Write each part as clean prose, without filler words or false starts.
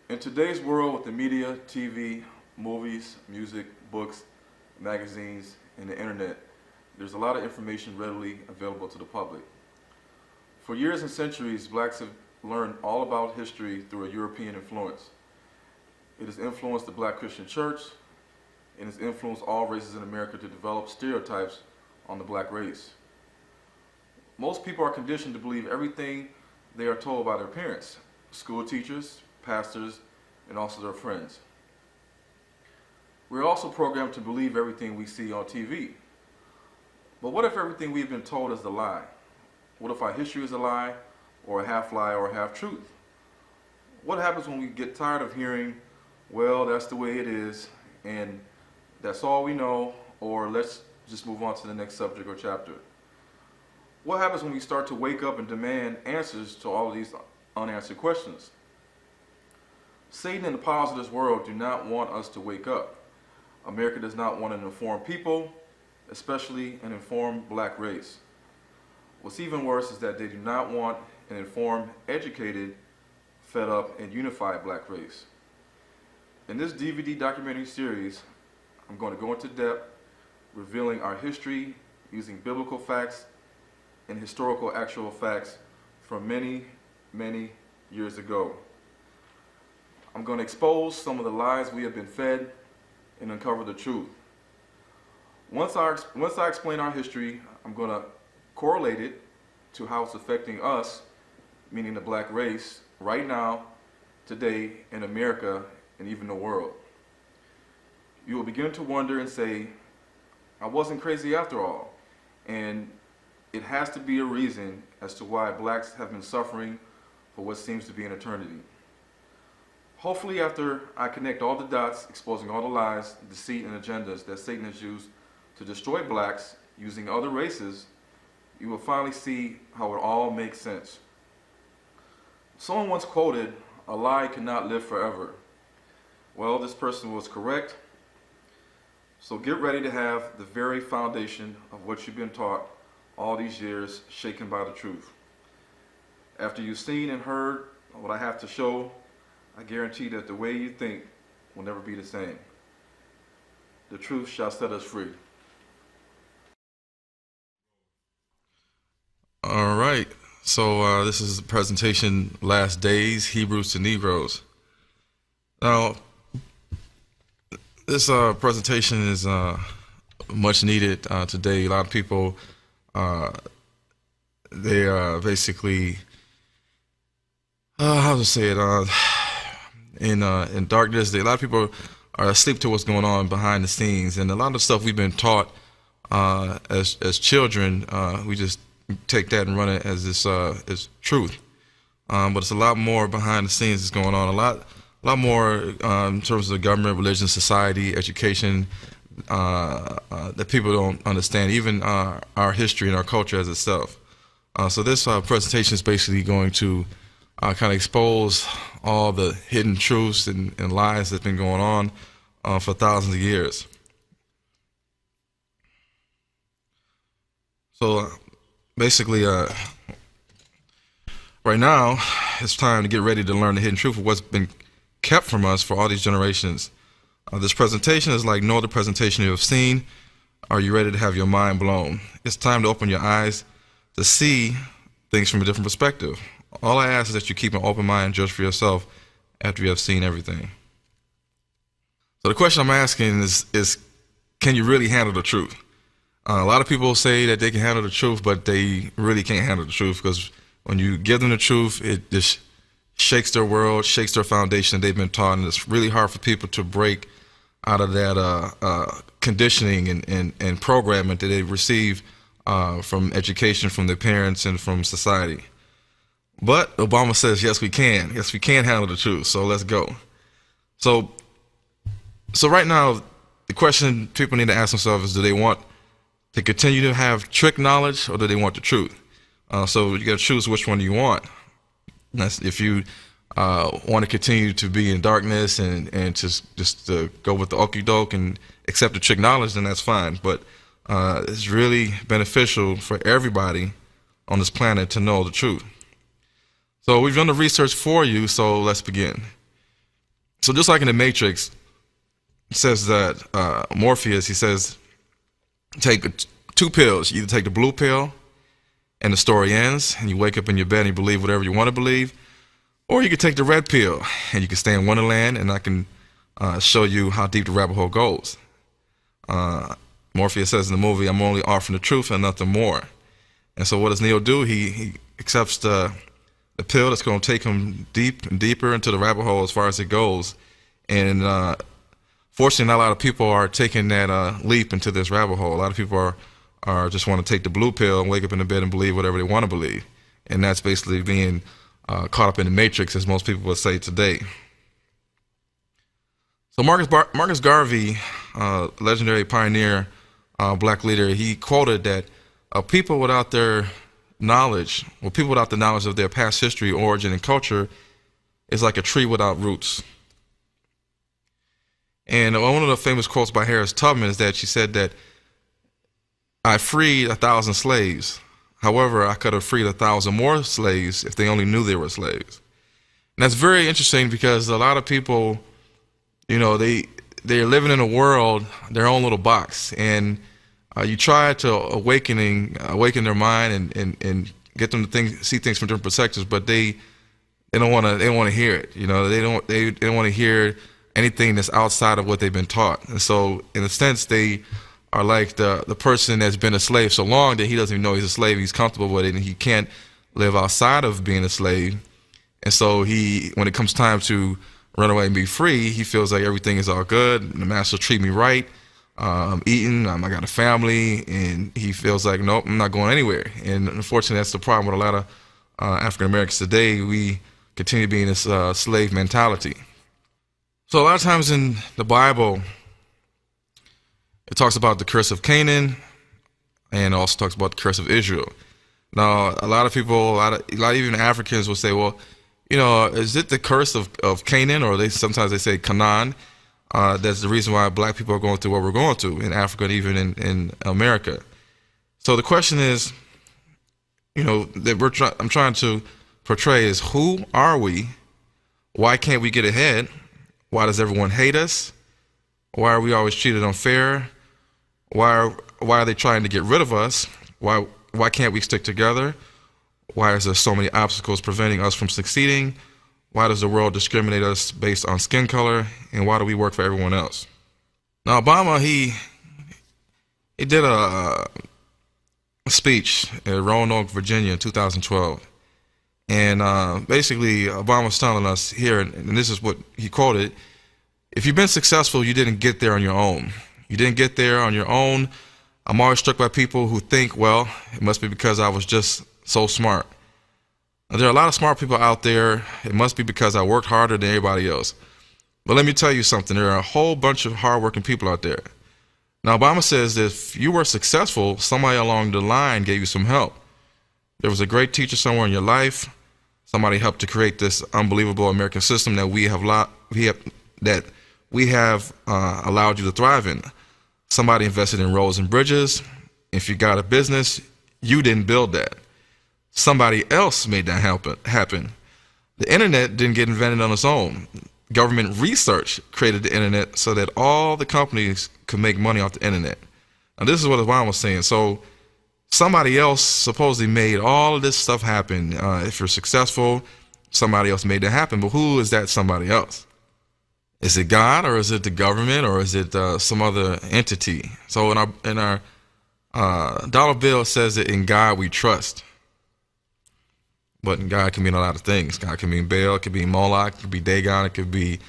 In today's world with the media, TV, movies, music, books, magazines, and the internet, there's a lot of information readily available to the public. For years and centuries, blacks have learned all about history through a European influence. It has influenced the Black Christian Church and has influenced all races in America to develop stereotypes on the black race. Most people are conditioned to believe everything they are told by their parents, school teachers, pastors, and also their friends. We're also programmed to believe everything we see on TV. But what if everything we've been told is a lie? What if our history is a lie, or a half lie, or a half truth? What happens when we get tired of hearing, well, that's the way it is, and that's all we know, or let's just move on to the next subject or chapter? What happens when we start to wake up and demand answers to all of these unanswered questions? Satan and the powers of this world do not want us to wake up. America does not want an informed people, especially an informed black race. What's even worse is that they do not want an informed, educated, fed up, and unified black race. In this DVD documentary series, I'm going to go into depth, revealing our history using biblical facts and historical actual facts from many, many years ago. I'm going to expose some of the lies we have been fed and uncover the truth. Once I explain our history, I'm going to correlate it to how it's affecting us, meaning the black race, right now, today, in America, and even the world. You will begin to wonder and say, I wasn't crazy after all. And it has to be a reason as to why blacks have been suffering for what seems to be an eternity. Hopefully, after I connect all the dots, exposing all the lies, deceit, and agendas that Satan has used to destroy blacks using other races, you will finally see how it all makes sense. Someone once quoted, "A lie cannot live forever." Well, this person was correct. So get ready to have the very foundation of what you've been taught all these years shaken by the truth. After you've seen and heard what I have to show, I guarantee that the way you think will never be the same. The truth shall set us free. All right. So this is the presentation, Last Days, Hebrews to Negros. Now, this presentation is much needed today. A lot of people, they are basically, how to say it, in darkness. A lot of people are asleep to what's going on behind the scenes, and a lot of stuff we've been taught as children, we just take that and run it as this as truth. But it's a lot more behind the scenes that's going on. A lot more in terms of government, religion, society, education that people don't understand, even our history and our culture as itself. So this presentation is basically going to kind of expose all the hidden truths and lies that's been going on for thousands of years. So basically, right now, it's time to get ready to learn the hidden truth of what's been kept from us for all these generations. This presentation is like no other presentation you have seen. Are you ready to have your mind blown? It's time to open your eyes to see things from a different perspective. All I ask is that you keep an open mind just for yourself after you have seen everything. So the question I'm asking is can you really handle the truth? A lot of people say that they can handle the truth, but they really can't handle the truth, because when you give them the truth, it just shakes their world, shakes their foundation that they've been taught, and it's really hard for people to break out of that conditioning and programming that they receive from education, from their parents, and from society. But Obama says, yes, we can. Yes, we can handle the truth, so let's go. So right now, the question people need to ask themselves is, do they want to continue to have trick knowledge, or do they want the truth? So you got to choose which one you want. That's if you want to continue to be in darkness and just go with the okie doke and accept the trick knowledge, then that's fine. But it's really beneficial for everybody on this planet to know the truth. So we've done the research for you, so let's begin. So just like in the Matrix, it says that Morpheus, he says, take 2 pills. You either take the blue pill and the story ends and you wake up in your bed and you believe whatever you want to believe, or you can take the red pill and you can stay in Wonderland and I can show you how deep the rabbit hole goes. Morpheus says in the movie, I'm only offering the truth and nothing more. And so what does Neo do? He accepts the pill that's going to take him deep and deeper into the rabbit hole as far as it goes. And fortunately, not a lot of people are taking that leap into this rabbit hole. A lot of people are just want to take the blue pill and wake up in the bed and believe whatever they want to believe. And that's basically being caught up in the Matrix, as most people would say today. So Marcus Garvey, legendary pioneer, black leader, he quoted that people without their knowledge, well, people without the knowledge of their past history, origin, and culture is like a tree without roots. And one of the famous quotes by Harriet Tubman is that she said that I freed 1,000 slaves. However, I could have freed 1,000 more slaves if they only knew they were slaves. And that's very interesting because a lot of people, you know, they're living in a world, their own little box, and you try to awaken their mind and get them to see things from different perspectives, but they don't want to hear it. You know, they don't want to hear anything that's outside of what they've been taught. And so, in a sense, they are like the person that's been a slave so long that he doesn't even know he's a slave. He's comfortable with it, and he can't live outside of being a slave. And so when it comes time to run away and be free, he feels like everything is all good. The master will treat me right. I'm eating, I got a family, and he feels like, nope, I'm not going anywhere. And unfortunately, that's the problem with a lot of African Americans today. We continue to be in this slave mentality. So a lot of times in the Bible, it talks about the curse of Canaan, and also talks about the curse of Israel. Now, a lot of people, a lot even Africans will say, well, you know, is it the curse of Canaan, or sometimes they say Canaan? That's the reason why black people are going through what we're going through in Africa and even in America. So the question is, you know, that I'm trying to portray is, who are we? Why can't we get ahead? Why does everyone hate us? Why are we always treated unfair? Why are they trying to get rid of us? Why can't we stick together? Why is there so many obstacles preventing us from succeeding? Why does the world discriminate us based on skin color? And why do we work for everyone else? Now, Obama, he did a speech at Roanoke, Virginia in 2012. And basically, Obama was telling us here, and this is what he quoted, if you've been successful, you didn't get there on your own. You didn't get there on your own. I'm always struck by people who think, well, it must be because I was just so smart. Now, there are a lot of smart people out there. It must be because I worked harder than everybody else. But let me tell you something. There are a whole bunch of hardworking people out there. Now, Obama says that if you were successful, somebody along the line gave you some help. There was a great teacher somewhere in your life. Somebody helped to create this unbelievable American system that we have allowed you to thrive in. Somebody invested in roads and bridges. If you got a business, you didn't build that. Somebody else made that happen. The internet didn't get invented on its own. Government research created the internet so that all the companies could make money off the internet. Now, this is what Obama was saying. So somebody else supposedly made all of this stuff happen. If you're successful, somebody else made that happen. But who is that somebody else? Is it God, or is it the government, or is it some other entity? So in our dollar bill says that in God we trust. But God can mean a lot of things. God can mean Baal, it could be Moloch, it could be Dagon, it could be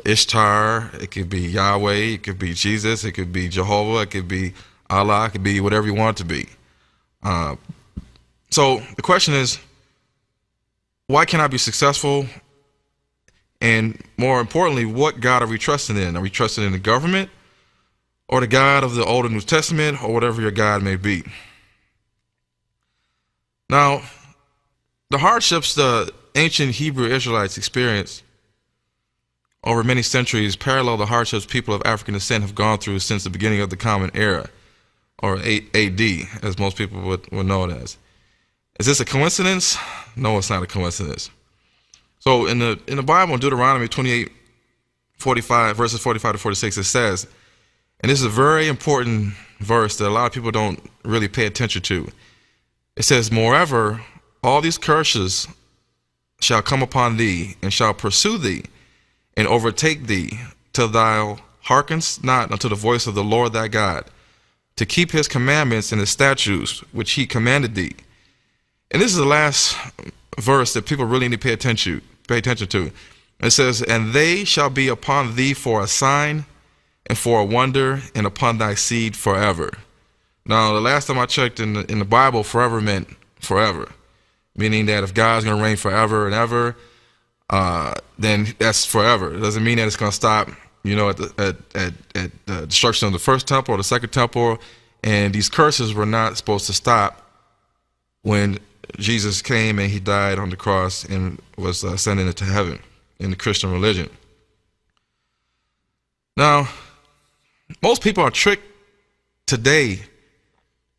Ishtar, it could be Yahweh, it could be Jesus, it could be Jehovah, it could be Allah, it could be whatever you want it to be. So the question is, why can't I be successful? And more importantly, what God are we trusting in? Are we trusting in the government, or the God of the Old and New Testament, or whatever your God may be? Now, the hardships the ancient Hebrew Israelites experienced over many centuries parallel the hardships people of African descent have gone through since the beginning of the Common Era, or AD, as most people would know it as. Is this a coincidence? No, it's not a coincidence. So in the Bible, in Deuteronomy 28, 45, verses 45 to 46, it says, and this is a very important verse that a lot of people don't really pay attention to. It says, moreover, all these curses shall come upon thee, and shall pursue thee, and overtake thee, till thou hearkenest not unto the voice of the Lord thy God, to keep his commandments and his statutes, which he commanded thee. And this is the last verse that people really need to pay attention to. It says, and they shall be upon thee for a sign and for a wonder, and upon thy seed forever. Now, the last time I checked in the Bible, forever meant forever, meaning that if God's going to reign forever and ever, then that's forever. It doesn't mean that it's going to stop, at the destruction of the first temple or the second temple. And these curses were not supposed to stop when Jesus came and he died on the cross and was ascended into heaven in the Christian religion. Now, most people are tricked today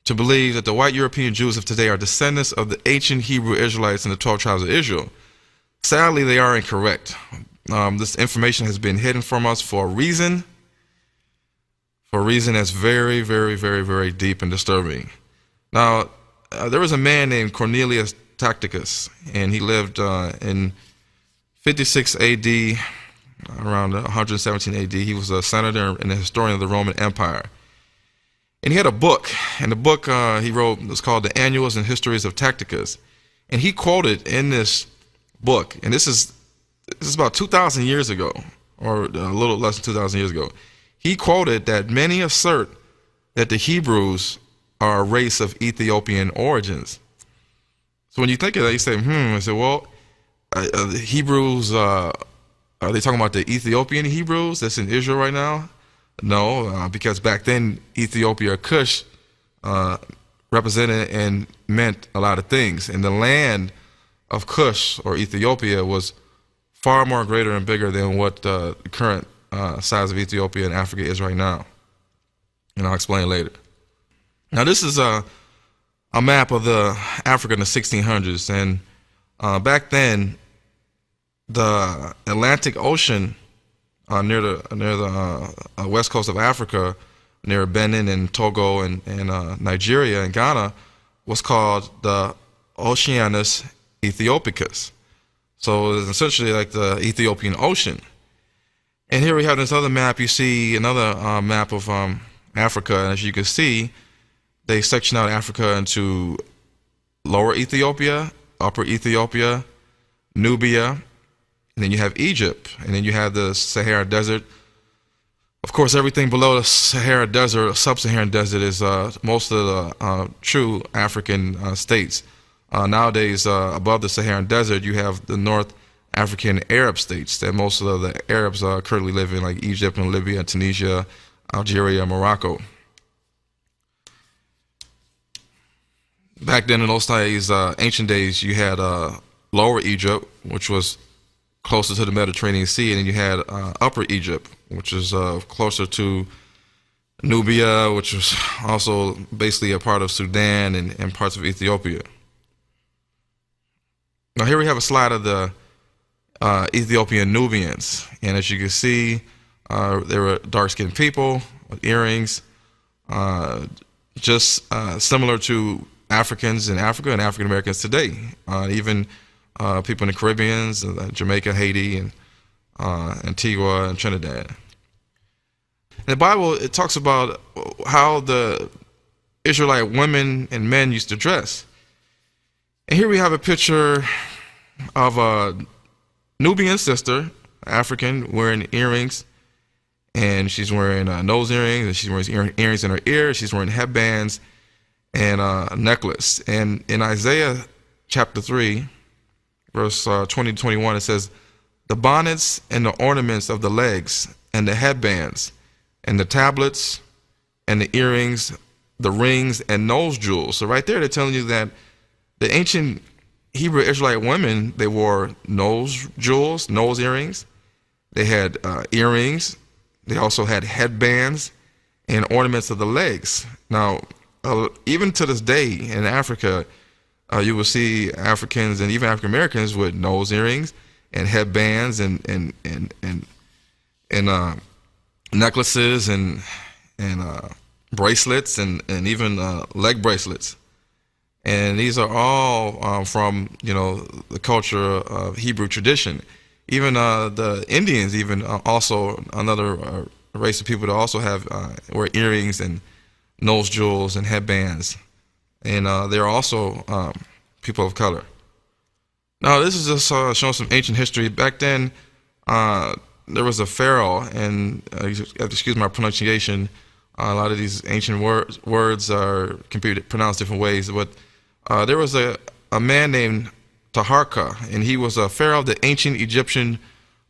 to believe that the white European Jews of today are descendants of the ancient Hebrew Israelites and the 12 tribes of Israel. Sadly, they are incorrect. This information has been hidden from us for a reason that's very, very, very, very deep and disturbing. Now, there was a man named Cornelius Tacitus, and he lived in 56 AD, around 117 AD. He was a senator and a historian of the Roman Empire. And he had a book, and the book he wrote was called The Annuals and Histories of Tacitus. And he quoted in this book, and this is about 2,000 years ago, or a little less than 2,000 years ago. He quoted that many assert that the Hebrews are a race of Ethiopian origins. So when you think of that, you say, I said, well, the Hebrews, are they talking about the Ethiopian Hebrews that's in Israel right now? No, because back then, Ethiopia, Cush, represented and meant a lot of things. And the land of Cush, or Ethiopia, was far more greater and bigger than what the current size of Ethiopia and Africa is right now. And I'll explain later. Now, this is a map of the Africa in the 1600s. And back then, the Atlantic Ocean near the west coast of Africa, near Benin and Togo and Nigeria and Ghana, was called the Oceanus Ethiopicus. So it's essentially like the Ethiopian Ocean. And here we have this other map. You see another map of Africa, and as you can see, they section out Africa into Lower Ethiopia, Upper Ethiopia, Nubia, and then you have Egypt, and then you have the Sahara Desert. Of course, everything below the Sahara Desert, Sub-Saharan Desert, is most of the true African states. Nowadays, above the Saharan Desert, you have the North African Arab states that most of the Arabs currently live in, like Egypt and Libya, Tunisia, Algeria, Morocco. Back then, in those days, ancient days, you had Lower Egypt, which was closer to the Mediterranean Sea, and then you had Upper Egypt, which is closer to Nubia, which was also basically a part of Sudan and parts of Ethiopia. Now here we have a slide of the Ethiopian Nubians, and as you can see, they were dark-skinned people with earrings, just similar to Africans in Africa and African Americans today. Even people in the Caribbean, Jamaica, Haiti, and Antigua and Trinidad. In the Bible, it talks about how the Israelite women and men used to dress. And here we have a picture of a Nubian sister, African, wearing earrings, and she's wearing nose earrings, and she's wearing earrings in her ears, she's wearing headbands and a necklace. And in Isaiah chapter 3, verse 20 to 21, it says, the bonnets and the ornaments of the legs and the headbands and the tablets and the earrings, the rings and nose jewels. So right there, they're telling you that the ancient Hebrew Israelite women, they wore nose jewels, nose earrings. They had earrings. They also had headbands and ornaments of the legs. Now, even to this day in Africa, you will see Africans and even African Americans with nose earrings and headbands and and necklaces and bracelets and even leg bracelets. And these are all from the culture of Hebrew tradition. Even the Indians, even also another race of people that also have wear earrings and nose jewels and headbands, and they're also people of color. Now, this is just showing some ancient history. Back then, there was a pharaoh, and you have to excuse my pronunciation. A lot of these ancient words can be pronounced different ways, but there was a man named Taharka, and he was a pharaoh of the ancient Egyptian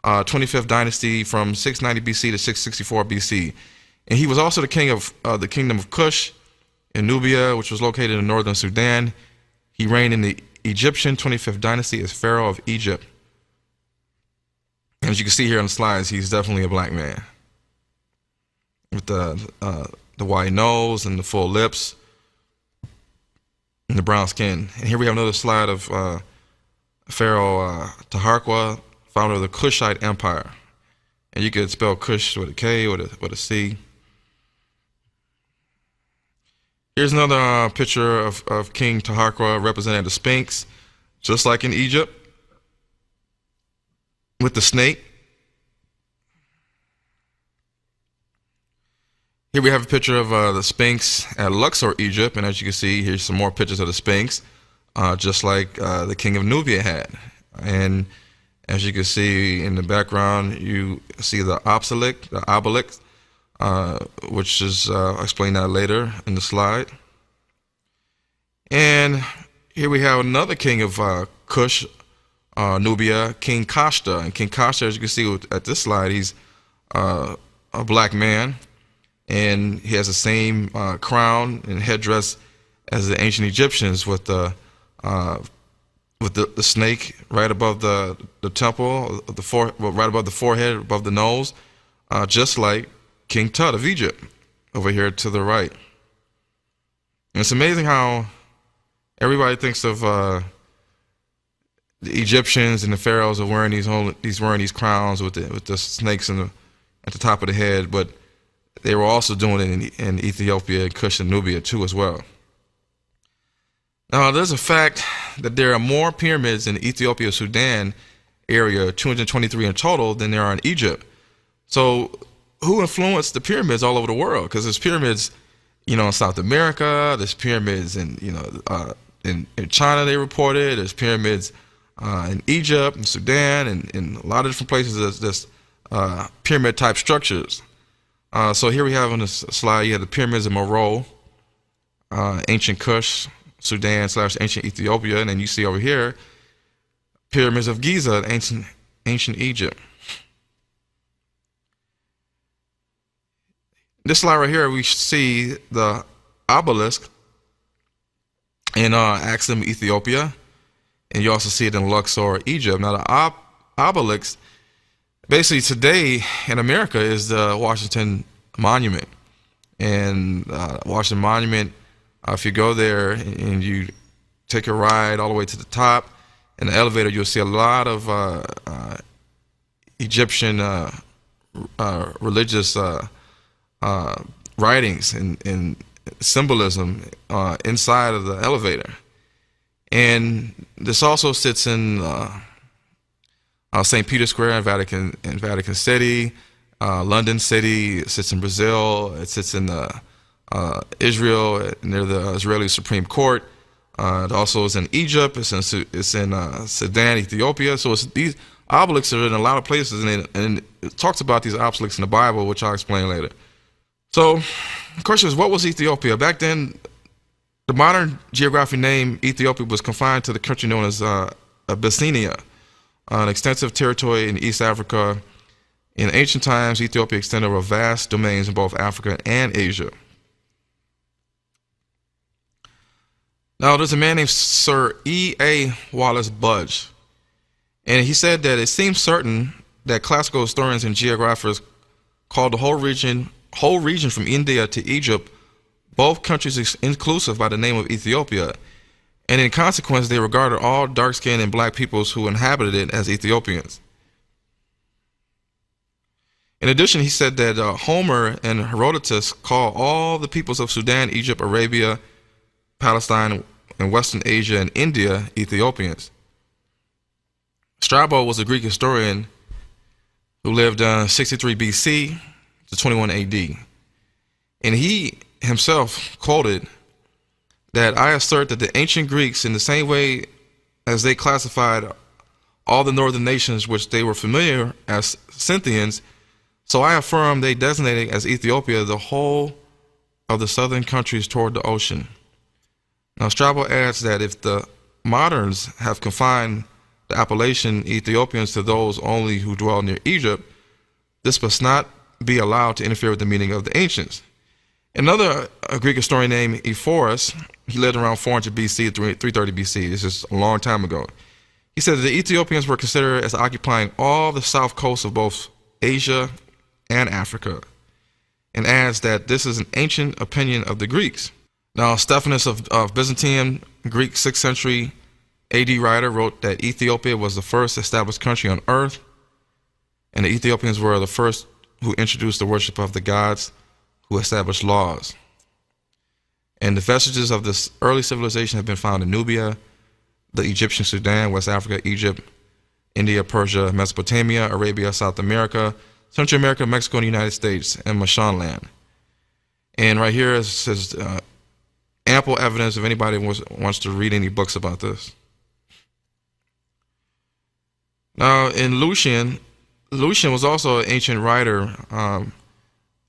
25th dynasty from 690 BC to 664 BC. And he was also the king of the kingdom of Cush in Nubia, which was located in northern Sudan. He reigned in the Egyptian 25th dynasty as pharaoh of Egypt. And as you can see here on the slides, he's definitely a black man with the wide nose and the full lips and the brown skin. And here we have another slide of Pharaoh Taharqa, founder of the Kushite Empire. And you could spell Kush with a K or with a C. Here's another picture of King Taharqa representing the Sphinx, just like in Egypt, with the snake. Here we have a picture of the Sphinx at Luxor, Egypt, and as you can see, here's some more pictures of the Sphinx, just like the king of Nubia had. And as you can see in the background, you see the obelisk, which is, I'll explain that later in the slide. And here we have another king of Kush, Nubia, King Kashta. And King Kashta, as you can see at this slide, he's a black man, and he has the same crown and headdress as the ancient Egyptians, with the snake right above the temple, right above the forehead, above the nose, just like King Tut of Egypt over here to the right. And it's amazing how everybody thinks of the Egyptians and the pharaohs are wearing these crowns with the snakes at the top of the head, but they were also doing it in Ethiopia, Kush, and Nubia too as well. Now, there's a fact that there are more pyramids in Ethiopia, Sudan area, 223 in total, than there are in Egypt. So who influenced the pyramids all over the world? Because there's pyramids, in South America. There's pyramids in China, they reported. There's pyramids in Egypt and Sudan and in a lot of different places. There's pyramid type structures. So here we have on this slide, you have the pyramids of Meroe, ancient Kush, Sudan / ancient Ethiopia, and then you see over here pyramids of Giza, ancient Egypt. This slide right here, we see the obelisk in Axum, Ethiopia, and you also see it in Luxor, Egypt. Now the obelisk, basically today in America, is the Washington Monument, and Washington Monument. If you go there and you take a ride all the way to the top, in the elevator, you'll see a lot of Egyptian religious writings and symbolism inside of the elevator. And this also sits in St. Peter's Square in Vatican City, London City. It sits in Brazil. It sits in Israel, near the Israeli Supreme Court. It also is in Egypt. It's in Sudan, Ethiopia. So these obelisks are in a lot of places, and it talks about these obelisks in the Bible, which I'll explain later. So the question is, what was Ethiopia? Back then, the modern geographic name Ethiopia was confined to the country known as Abyssinia, an extensive territory in East Africa. In ancient times, Ethiopia extended over vast domains in both Africa and Asia. Now, there's a man named Sir E.A. Wallace Budge, and he said that it seems certain that classical historians and geographers called the whole region from India to Egypt, both countries inclusive, by the name of Ethiopia, and in consequence they regarded all dark-skinned and black peoples who inhabited it as Ethiopians. In addition, he said that Homer and Herodotus call all the peoples of Sudan, Egypt, Arabia, Palestine, and Western Asia, and India Ethiopians. Strabo was a Greek historian who lived 63 BC to 21 AD. And he himself quoted that I assert that the ancient Greeks, in the same way as they classified all the northern nations which they were familiar as Scythians, so I affirm they designated as Ethiopia the whole of the southern countries toward the ocean. Now Strabo adds that if the moderns have confined the appellation Ethiopians to those only who dwell near Egypt, this must not be allowed to interfere with the meaning of the ancients. Another Greek historian named Ephorus, he lived around 400 BC to 330 BC. This is a long time ago. He said that the Ethiopians were considered as occupying all the south coast of both Asia and Africa, and adds that this is an ancient opinion of the Greeks. Now, Stephanus of Byzantium, Greek 6th century AD writer, wrote that Ethiopia was the first established country on earth, and the Ethiopians were the first who introduced the worship of the gods, who established laws. And the vestiges of this early civilization have been found in Nubia, the Egyptian Sudan, West Africa, Egypt, India, Persia, Mesopotamia, Arabia, South America, Central America, Mexico, and the United States, and Mashanland. And right here is ample evidence if anybody wants to read any books about this. Now, in Lucian was also an ancient writer,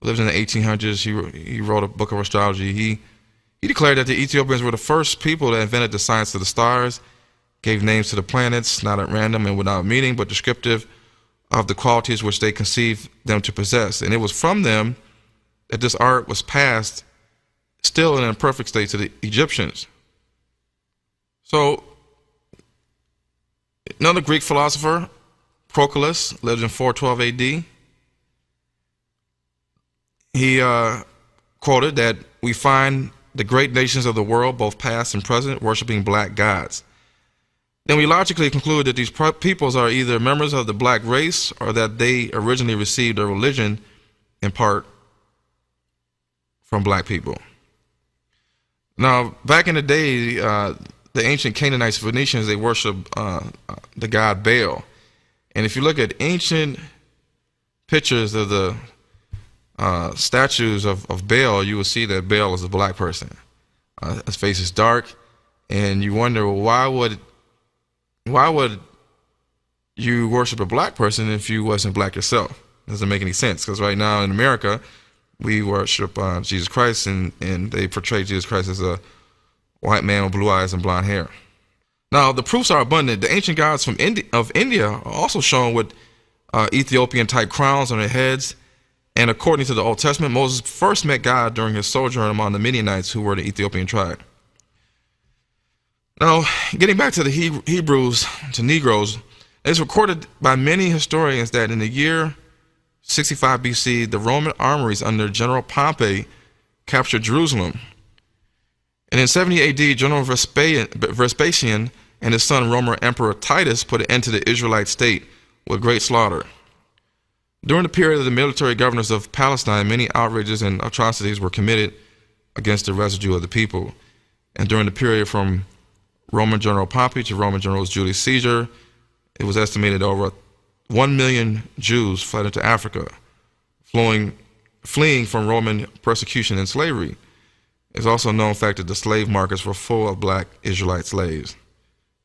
lived in the 1800s. He wrote a book of astrology. He declared that the Ethiopians were the first people that invented the science of the stars, gave names to the planets, not at random and without meaning, but descriptive of the qualities which they conceived them to possess. And it was from them that this art was passed, still in an imperfect state, to the Egyptians. So, another Greek philosopher, Proclus, lived in 412 AD. He quoted that we find the great nations of the world, both past and present, worshiping black gods. Then we logically conclude that these peoples are either members of the black race or that they originally received their religion in part from black people. Now, back in the day, the ancient Canaanites, Phoenicians, they worshiped the god Baal. And if you look at ancient pictures of the statues of Baal, you will see that Baal is a black person. His face is dark, and you wonder, well, why would you worship a black person if you wasn't black yourself? It doesn't make any sense, because right now in America, we worship Jesus Christ, and they portray Jesus Christ as a white man with blue eyes and blonde hair. Now, the proofs are abundant. The ancient gods of India are also shown with Ethiopian-type crowns on their heads. And according to the Old Testament, Moses first met God during his sojourn among the Midianites, who were the Ethiopian tribe. Now, getting back to the Hebrews, to Negros, it's recorded by many historians that in the year 65 BC, the Roman armies under General Pompey captured Jerusalem. And in 70 AD, General Vespasian and his son Roman Emperor Titus put an end to the Israelite state with great slaughter. During the period of the military governors of Palestine, many outrages and atrocities were committed against the residue of the people. And during the period from Roman General Pompey to Roman General Julius Caesar, it was estimated over 1 million Jews fled into Africa, fleeing from Roman persecution and slavery. It's also a known fact that the slave markets were full of black Israelite slaves.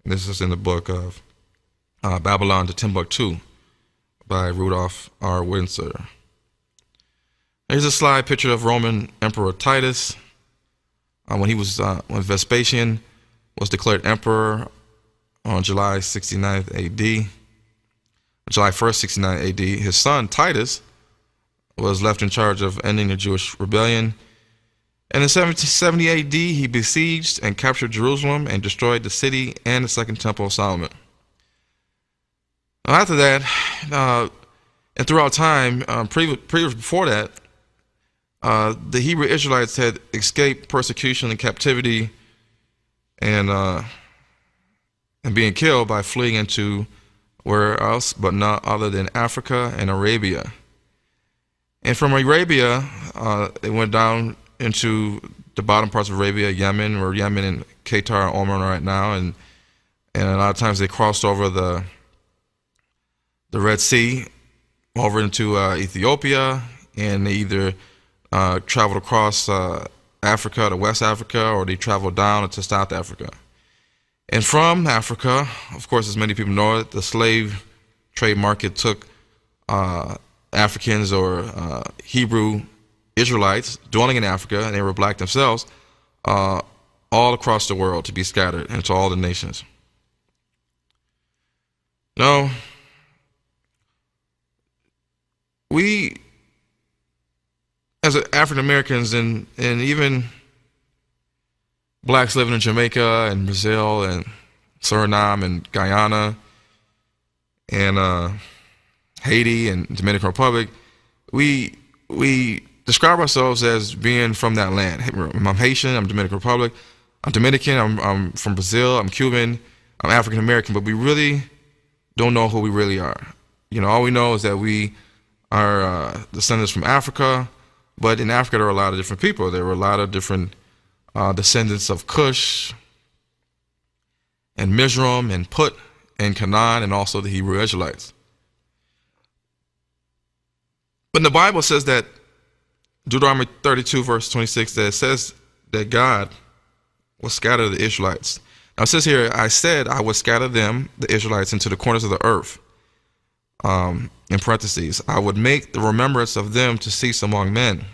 And this is in the book of Babylon to Timbuktu by Rudolph R. Windsor. Here's a slide picture of Roman Emperor Titus when Vespasian was declared emperor on July 1st, 69 AD. His son Titus was left in charge of ending the Jewish rebellion. And in 70 AD, he besieged and captured Jerusalem and destroyed the city and the Second Temple of Solomon. Now, after that, and throughout time, before that, the Hebrew Israelites had escaped persecution and captivity and being killed by fleeing into where else but not other than Africa and Arabia. And from Arabia, it went down into the bottom parts of Arabia, Yemen, where Yemen and Qatar and Oman right now, and a lot of times they crossed over the Red Sea over into Ethiopia, and they either traveled across Africa to West Africa, or they traveled down into South Africa. And from Africa, of course, as many people know it, the slave trade market took Africans or Hebrew Israelites dwelling in Africa, and they were black themselves, all across the world to be scattered into all the nations. Now, we, as African Americans and even blacks living in Jamaica and Brazil and Suriname and Guyana and Haiti and Dominican Republic, we describe ourselves as being from that land. I'm Haitian, I'm Dominican Republic, I'm Dominican, I'm from Brazil, I'm Cuban, I'm African American, but we really don't know who we really are. You know, all we know is that we are descendants from Africa, but in Africa there are a lot of different people. There were a lot of different descendants of Cush and Mizraim and Put and Canaan, and also the Hebrew Israelites. But the Bible says that, Deuteronomy 32 verse 26, that it says that God will scatter the Israelites. Now it says here, I said I would scatter them, the Israelites, into the corners of the earth. In parentheses, I would make the remembrance of them to cease among men.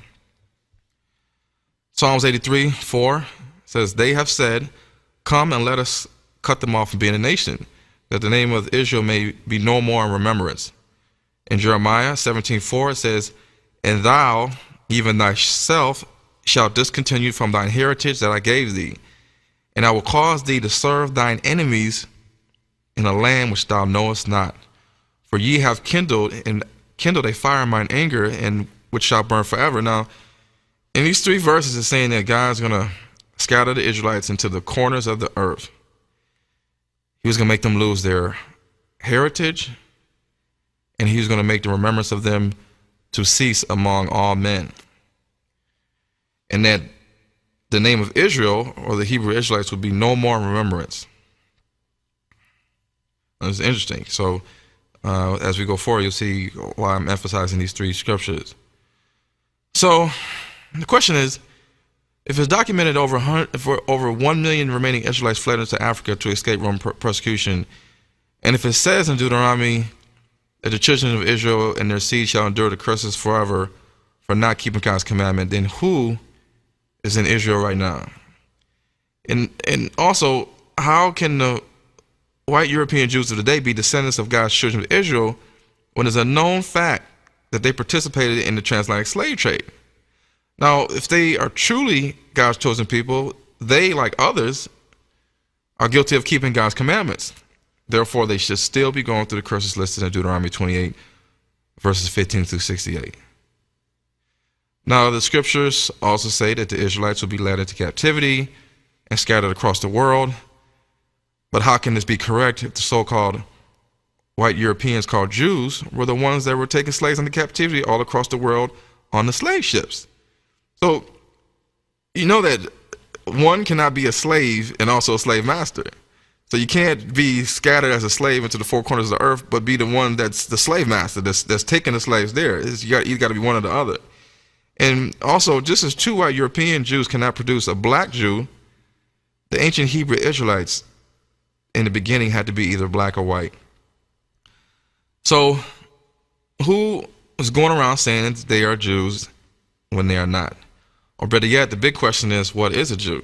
Psalms 83:4 says, they have said, come and let us cut them off from being a nation, that the name of Israel may be no more in remembrance. In Jeremiah 17:4 it says, and thou, even thyself, shalt discontinue from thine heritage that I gave thee, and I will cause thee to serve thine enemies in a land which thou knowest not. For ye have kindled a fire in mine anger, and which shall burn forever. Now, in these three verses, it's saying that God's going to scatter the Israelites into the corners of the earth. He was going to make them lose their heritage, and he was going to make the remembrance of them to cease among all men. And that the name of Israel, or the Hebrew Israelites, would be no more in remembrance. That's interesting. So, as we go forward, you'll see why I'm emphasizing these three scriptures. So, the question is, if it's documented over 1 million remaining Israelites fled into Africa to escape Roman persecution, and if it says in Deuteronomy that the children of Israel and their seed shall endure the curses forever for not keeping God's commandment, then who is in Israel right now? And also, how can the white European Jews of today be descendants of God's children of Israel when it's a known fact that they participated in the transatlantic slave trade? Now, if they are truly God's chosen people, they, like others, are guilty of keeping God's commandments. Therefore, they should still be going through the curses listed in Deuteronomy 28, verses 15 through 68. Now, the scriptures also say that the Israelites will be led into captivity and scattered across the world. But how can this be correct if the so-called white Europeans called Jews were the ones that were taking slaves into captivity all across the world on the slave ships? So, you know that one cannot be a slave and also a slave master. So you can't be scattered as a slave into the four corners of the earth, but be the one that's the slave master, that's taking the slaves there. You got to be one or the other. And also, just as two white European Jews cannot produce a black Jew, the ancient Hebrew Israelites in the beginning had to be either black or white. So who is going around saying that they are Jews when they are not? Or better yet, the big question is, what is a Jew?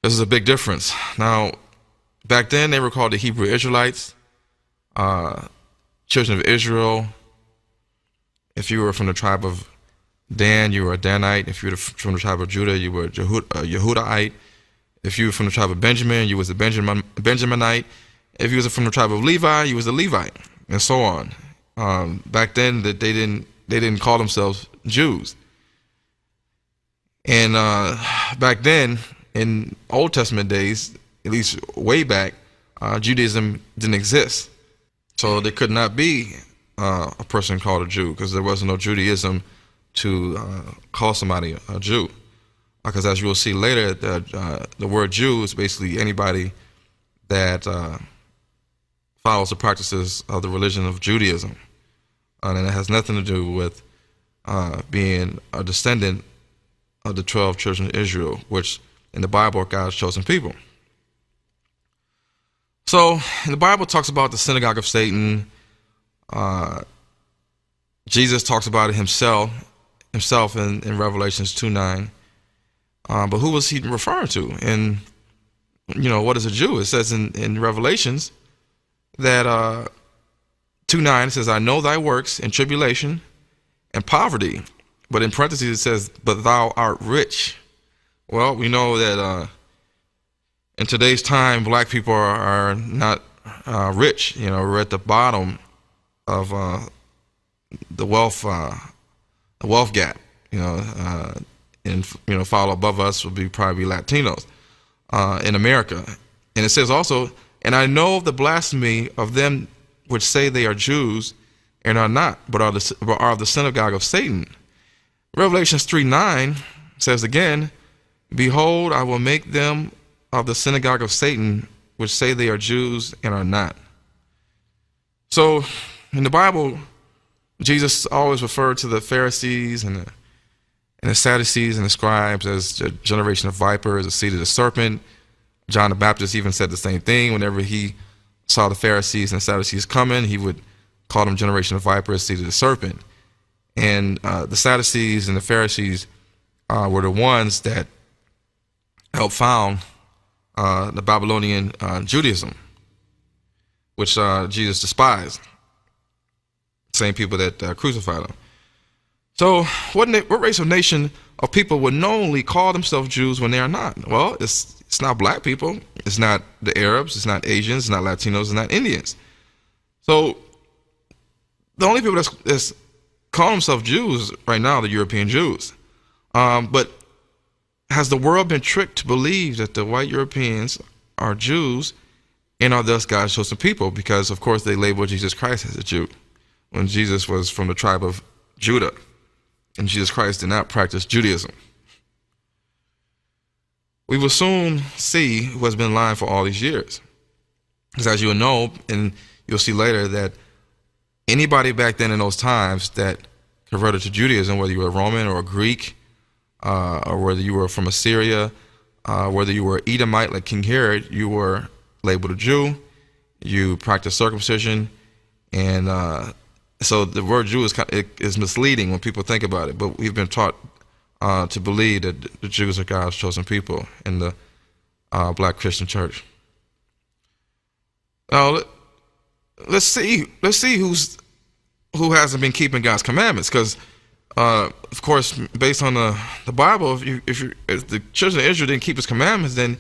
This is a big difference. Now, back then they were called the Hebrew Israelites, children of Israel. If you were from the tribe of Dan, you were a Danite. If you were from the tribe of Judah, you were a Yehudahite. If you were from the tribe of Benjamin, you was a Benjaminite. If you was from the tribe of Levi, you was a Levite, and so on. Back then, that they didn't call themselves Jews. And back then, in Old Testament days, at least way back, Judaism didn't exist. So there could not be a person called a Jew, because there was no Judaism to call somebody a Jew. Because as you will see later, the word Jew is basically anybody that follows the practices of the religion of Judaism. And it has nothing to do with being a descendant of the 12 children of Israel, which in the Bible are God's chosen people. So, the Bible talks about the synagogue of Satan. Jesus talks about it himself in Revelations 2:9. But who was he referring to? And, what is a Jew? It says in Revelations that 2:9, it says, I know thy works and tribulation and poverty. But in parentheses it says, but thou art rich. Well, we know that in today's time, black people are not rich. We're at the bottom of the wealth gap. And follow above us would be probably Latinos in America. And it says also, and I know the blasphemy of them which say they are Jews and are not, but are of the synagogue of Satan. Revelations 3:9 says again, behold, I will make them of the synagogue of Satan, which say they are Jews and are not. So in the Bible, Jesus always referred to the Pharisees and the Sadducees and the scribes as the generation of vipers, the seed of the serpent. John the Baptist even said the same thing. Whenever he saw the Pharisees and the Sadducees coming, he would call them generation of vipers, seed of the serpent. And the Sadducees and the Pharisees were the ones that helped found the Babylonian Judaism, which Jesus despised. Same people that crucified him. So what race of nation of people would knowingly call themselves Jews when they are not? Well, it's not black people. It's not the Arabs. It's not Asians. It's not Latinos. It's not Indians. So the only people that's calling themselves Jews right now are the European Jews. But has the world been tricked to believe that the white Europeans are Jews and are thus God's chosen people? Because, of course, they label Jesus Christ as a Jew when Jesus was from the tribe of Judah. And Jesus Christ did not practice Judaism. We will soon see who has been lying for all these years. Because as you will know, and you'll see later, that anybody back then in those times that converted to Judaism, whether you were a Roman or a Greek, or whether you were from Assyria, whether you were Edomite like King Herod, you were labeled a Jew. You practiced circumcision, and so the word Jew is misleading when people think about it. But we've been taught to believe that the Jews are God's chosen people in the Black Christian Church. Now let's see who hasn't been keeping God's commandments, because of course, based on the Bible, if the children of Israel didn't keep His commandments, then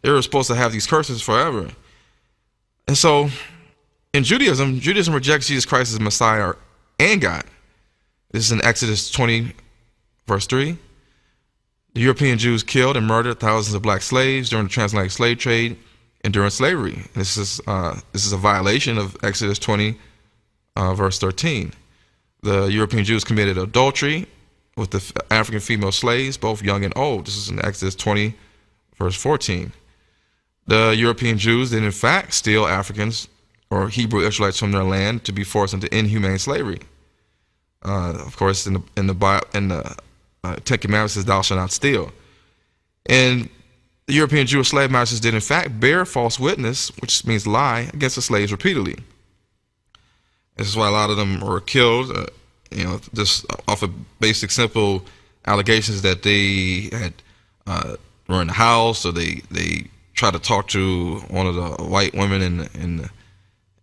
they were supposed to have these curses forever. And so, in Judaism rejects Jesus Christ as Messiah and God. This is in Exodus 20, verse 3. The European Jews killed and murdered thousands of black slaves during the transatlantic slave trade and during slavery. This is a violation of Exodus 20, verse 13. The European Jews committed adultery with the African female slaves, both young and old. This is in Exodus 20, verse 14. The European Jews did in fact steal Africans or Hebrew Israelites from their land to be forced into inhumane slavery. Of course, in the Ten Commandments says, "Thou shalt not steal." And the European Jewish slave masters did in fact bear false witness, which means lie, against the slaves repeatedly. This is why a lot of them were killed, just off of basic, simple allegations that they had were in the house, or they tried to talk to one of the white women in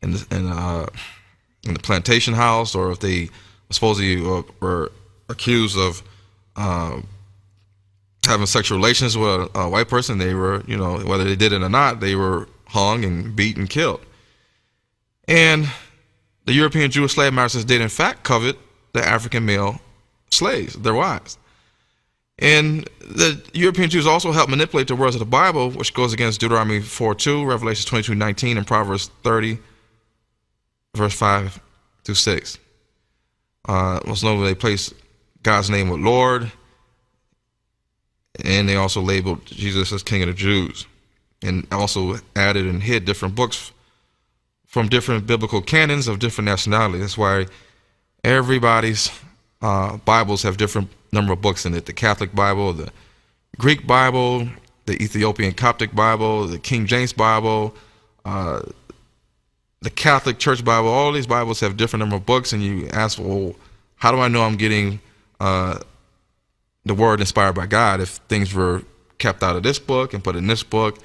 the plantation house, or if they supposedly were accused of having sexual relations with a white person. They were, whether they did it or not, they were hung and beat and killed. And the European Jewish slave masters did in fact covet the African male slaves, their wives. And the European Jews also helped manipulate the words of the Bible, which goes against Deuteronomy 4:2, Revelation 22:19, and Proverbs 30, verse 5 through 6. Most notably, they placed God's name with Lord, and they also labeled Jesus as King of the Jews, and also added and hid different books from different biblical canons of different nationalities. That's why everybody's Bibles have different number of books in it. The Catholic Bible, the Greek Bible, the Ethiopian Coptic Bible, the King James Bible, the Catholic Church Bible. All these Bibles have different number of books, and you ask, well, how do I know I'm getting the word inspired by God if things were kept out of this book and put in this book?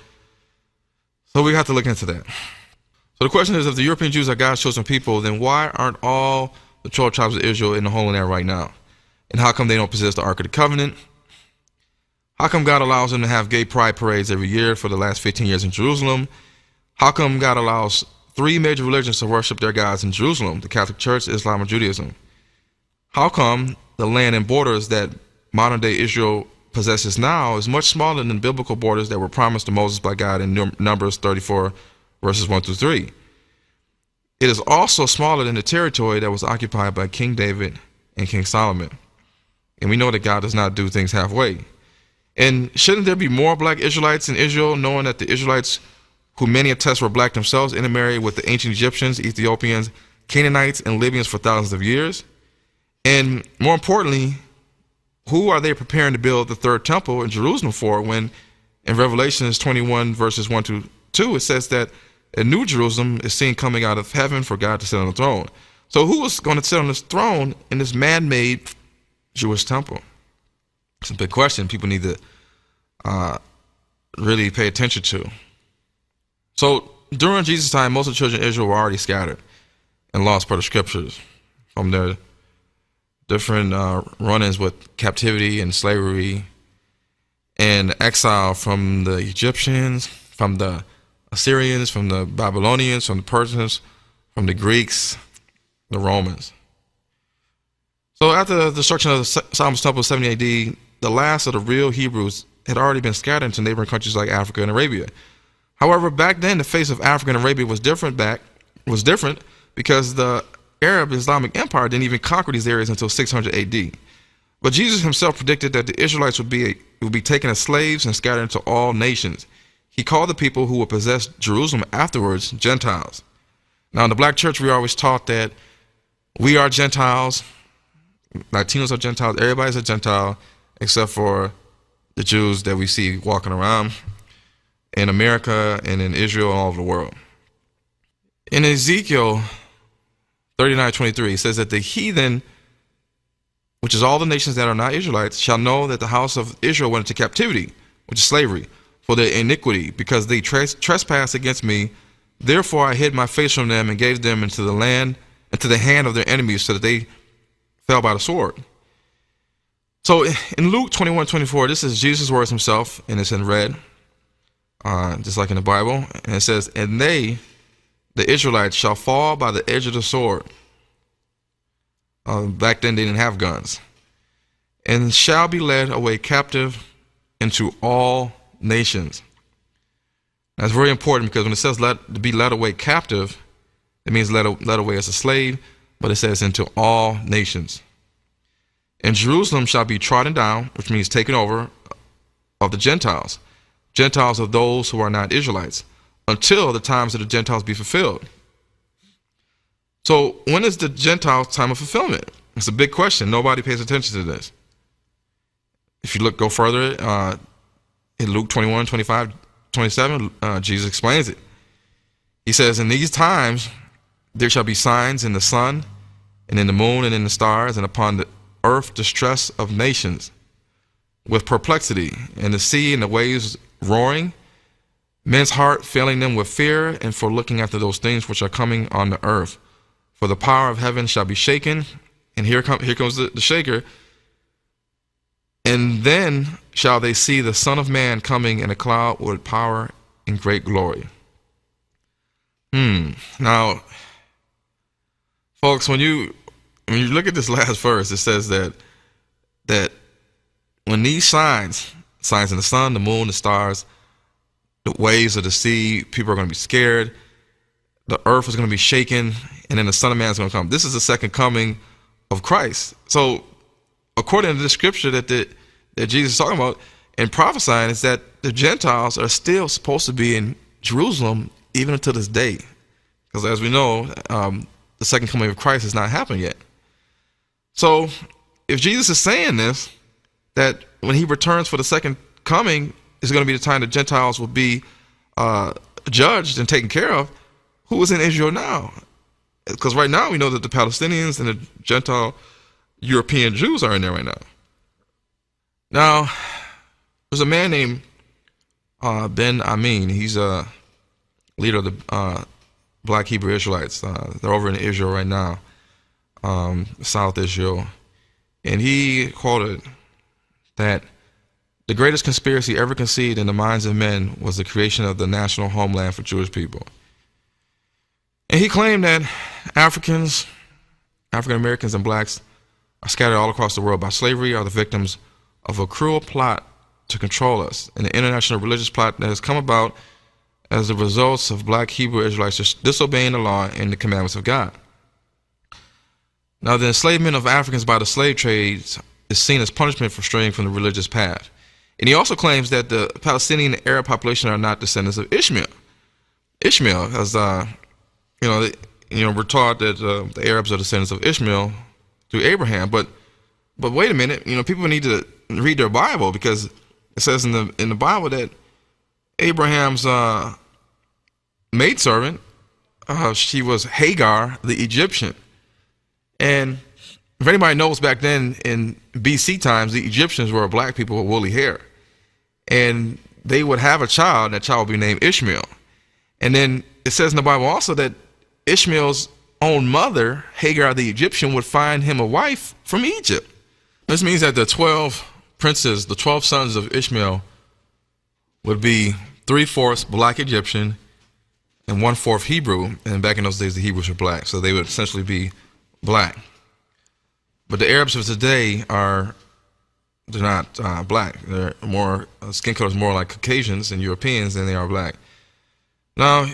So we have to look into that. So the question is, if the European Jews are God's chosen people, then why aren't all the 12 tribes of Israel in the Holy Land right now? And how come they don't possess the Ark of the Covenant? How come God allows them to have gay pride parades every year for the last 15 years in Jerusalem? How come God allows 3 major religions to worship their gods in Jerusalem, the Catholic Church, Islam, and Judaism? How come the land and borders that modern-day Israel possesses now is much smaller than the biblical borders that were promised to Moses by God in Numbers 34, verses 1 through 3. It is also smaller than the territory that was occupied by King David and King Solomon. And we know that God does not do things halfway. And shouldn't there be more black Israelites in Israel, knowing that the Israelites, who many attest were black themselves, intermarried with the ancient Egyptians, Ethiopians, Canaanites, and Libyans for thousands of years? And more importantly, who are they preparing to build the third temple in Jerusalem for, when in Revelations 21, verses 1 to 2, it says that a new Jerusalem is seen coming out of heaven for God to sit on the throne. So who is going to sit on this throne in this man-made Jewish temple? It's a big question people need to really pay attention to. So during Jesus' time, most of the children of Israel were already scattered and lost per the scriptures from their different run-ins with captivity and slavery and exile from the Egyptians, from the Assyrians, from the Babylonians, from the Persians, from the Greeks, the Romans. So after the destruction of the Solomon's Temple in 70 AD, the last of the real Hebrews had already been scattered into neighboring countries like Africa and Arabia. However, back then the face of Africa and Arabia was different because the Arab Islamic Empire didn't even conquer these areas until 600 AD. But Jesus himself predicted that the Israelites would be taken as slaves and scattered into all nations. He called the people who would possess Jerusalem afterwards Gentiles. Now, in the black church, we always taught that we are Gentiles, Latinos are Gentiles, everybody's a Gentile, except for the Jews that we see walking around in America and in Israel and all over the world. In Ezekiel 39:23, it says that the heathen, which is all the nations that are not Israelites, shall know that the house of Israel went into captivity, which is slavery, for their iniquity, because they trespassed against me. Therefore I hid my face from them and gave them into the hand of their enemies, so that they fell by the sword. So in Luke 21:24, this is Jesus' words himself, and it's in red, just like in the Bible. And it says, and they, the Israelites, shall fall by the edge of the sword. Back then they didn't have guns. And shall be led away captive into all nations. That's very important, because when it says to be led away captive, it means led away as a slave, but it says into all nations. And Jerusalem shall be trodden down, which means taken over, of the Gentiles. Gentiles of those who are not Israelites, until the times of the Gentiles be fulfilled. So when is the Gentiles' time of fulfillment? It's a big question. Nobody pays attention to this. If you go further, in Luke 21:25-27, Jesus explains it. He says, in these times there shall be signs in the sun, and in the moon, and in the stars, and upon the earth distress of nations, with perplexity, and the sea and the waves roaring, men's heart failing them with fear, and for looking after those things which are coming on the earth. For the power of heaven shall be shaken, and here comes the shaker. And then shall they see the Son of Man coming in a cloud with power and great glory. Now, folks, when you look at this last verse, it says that when these signs in the sun, the moon, the stars, the waves of the sea, people are going to be scared, the earth is going to be shaken, and then the Son of Man is going to come. This is the second coming of Christ. So according to the scripture that Jesus is talking about and prophesying, is that the Gentiles are still supposed to be in Jerusalem even until this day. Because as we know, the second coming of Christ has not happened yet. So if Jesus is saying this, that when he returns for the second coming is going to be the time the Gentiles will be judged and taken care of, who is in Israel now? Because right now we know that the Palestinians and the Gentile European Jews are in there right now. Now, there's a man named Ben Amin. He's a leader of the Black Hebrew Israelites. They're over in Israel right now, South Israel. And he quoted that the greatest conspiracy ever conceived in the minds of men was the creation of the national homeland for Jewish people. And he claimed that African Americans, and blacks are scattered all across the world by slavery, are the victims of a cruel plot to control us, an international religious plot that has come about as the results of black Hebrew Israelites disobeying the law and the commandments of God. Now, the enslavement of Africans by the slave trades is seen as punishment for straying from the religious path. And he also claims that the Palestinian and Arab population are not descendants of Ishmael. Ishmael, as we're taught that the Arabs are descendants of Ishmael through Abraham. But wait a minute, people need to read their Bible, because it says in the Bible that Abraham's maidservant, she was Hagar, the Egyptian. And if anybody knows, back then in BC times, the Egyptians were black people with woolly hair. And they would have a child, and that child would be named Ishmael. And then it says in the Bible also that Ishmael's own mother, Hagar the Egyptian, would find him a wife from Egypt. This means that the 12 princes, the 12 sons of Ishmael, would be 3/4 black Egyptian and 1/4 Hebrew. And back in those days, the Hebrews were black, so they would essentially be black. But the Arabs of today they're not black. They're more, skin color is more like Caucasians and Europeans than they are black. Now,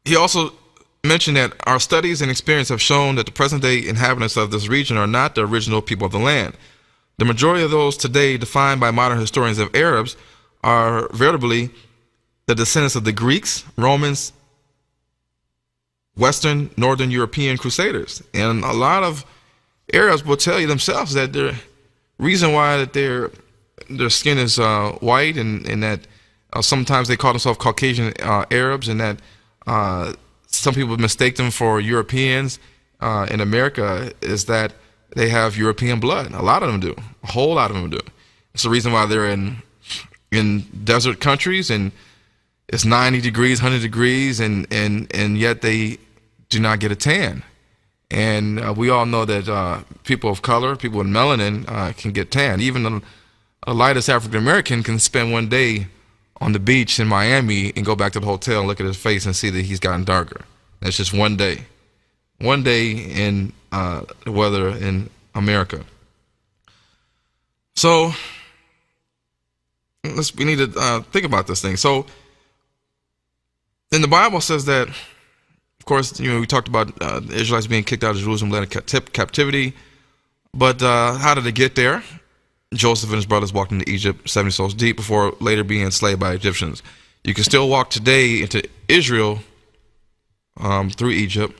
he also mentioned that our studies and experience have shown that the present day inhabitants of this region are not the original people of the land. The majority of those today defined by modern historians of Arabs are veritably the descendants of the Greeks, Romans, Western, Northern European crusaders. And a lot of Arabs will tell you themselves that the reason why that their skin is white, and that sometimes they call themselves Caucasian Arabs, and that some people mistake them for Europeans in America, is that they have European blood. A lot of them do. A whole lot of them do. It's the reason why they're in desert countries, and it's 90 degrees, 100 degrees, and yet they do not get a tan. And we all know that people of color, people with melanin, can get tan. Even the lightest African American can spend one day on the beach in Miami and go back to the hotel and look at his face and see that he's gotten darker. That's just one day. One day in the weather in America. So we need to think about this thing. So in the Bible says that, of course, we talked about the Israelites being kicked out of Jerusalem, led into captivity. But how did they get there? Joseph and his brothers walked into Egypt 70 souls deep before later being enslaved by Egyptians. You can still walk today into Israel through Egypt,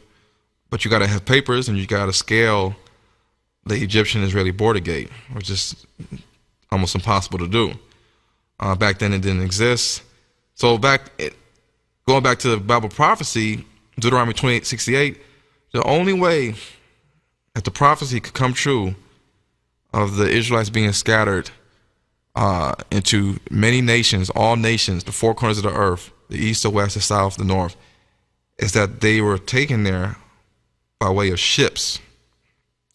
but you got to have papers, and you got to scale the Egyptian-Israeli border gate, which is almost impossible to do. Back then, it didn't exist. So going back to the Bible prophecy, Deuteronomy 28:68, the only way that the prophecy could come true of the Israelites being scattered into many nations, all nations, the four corners of the earth, the east, the west, the south, the north, is that they were taken there by way of ships,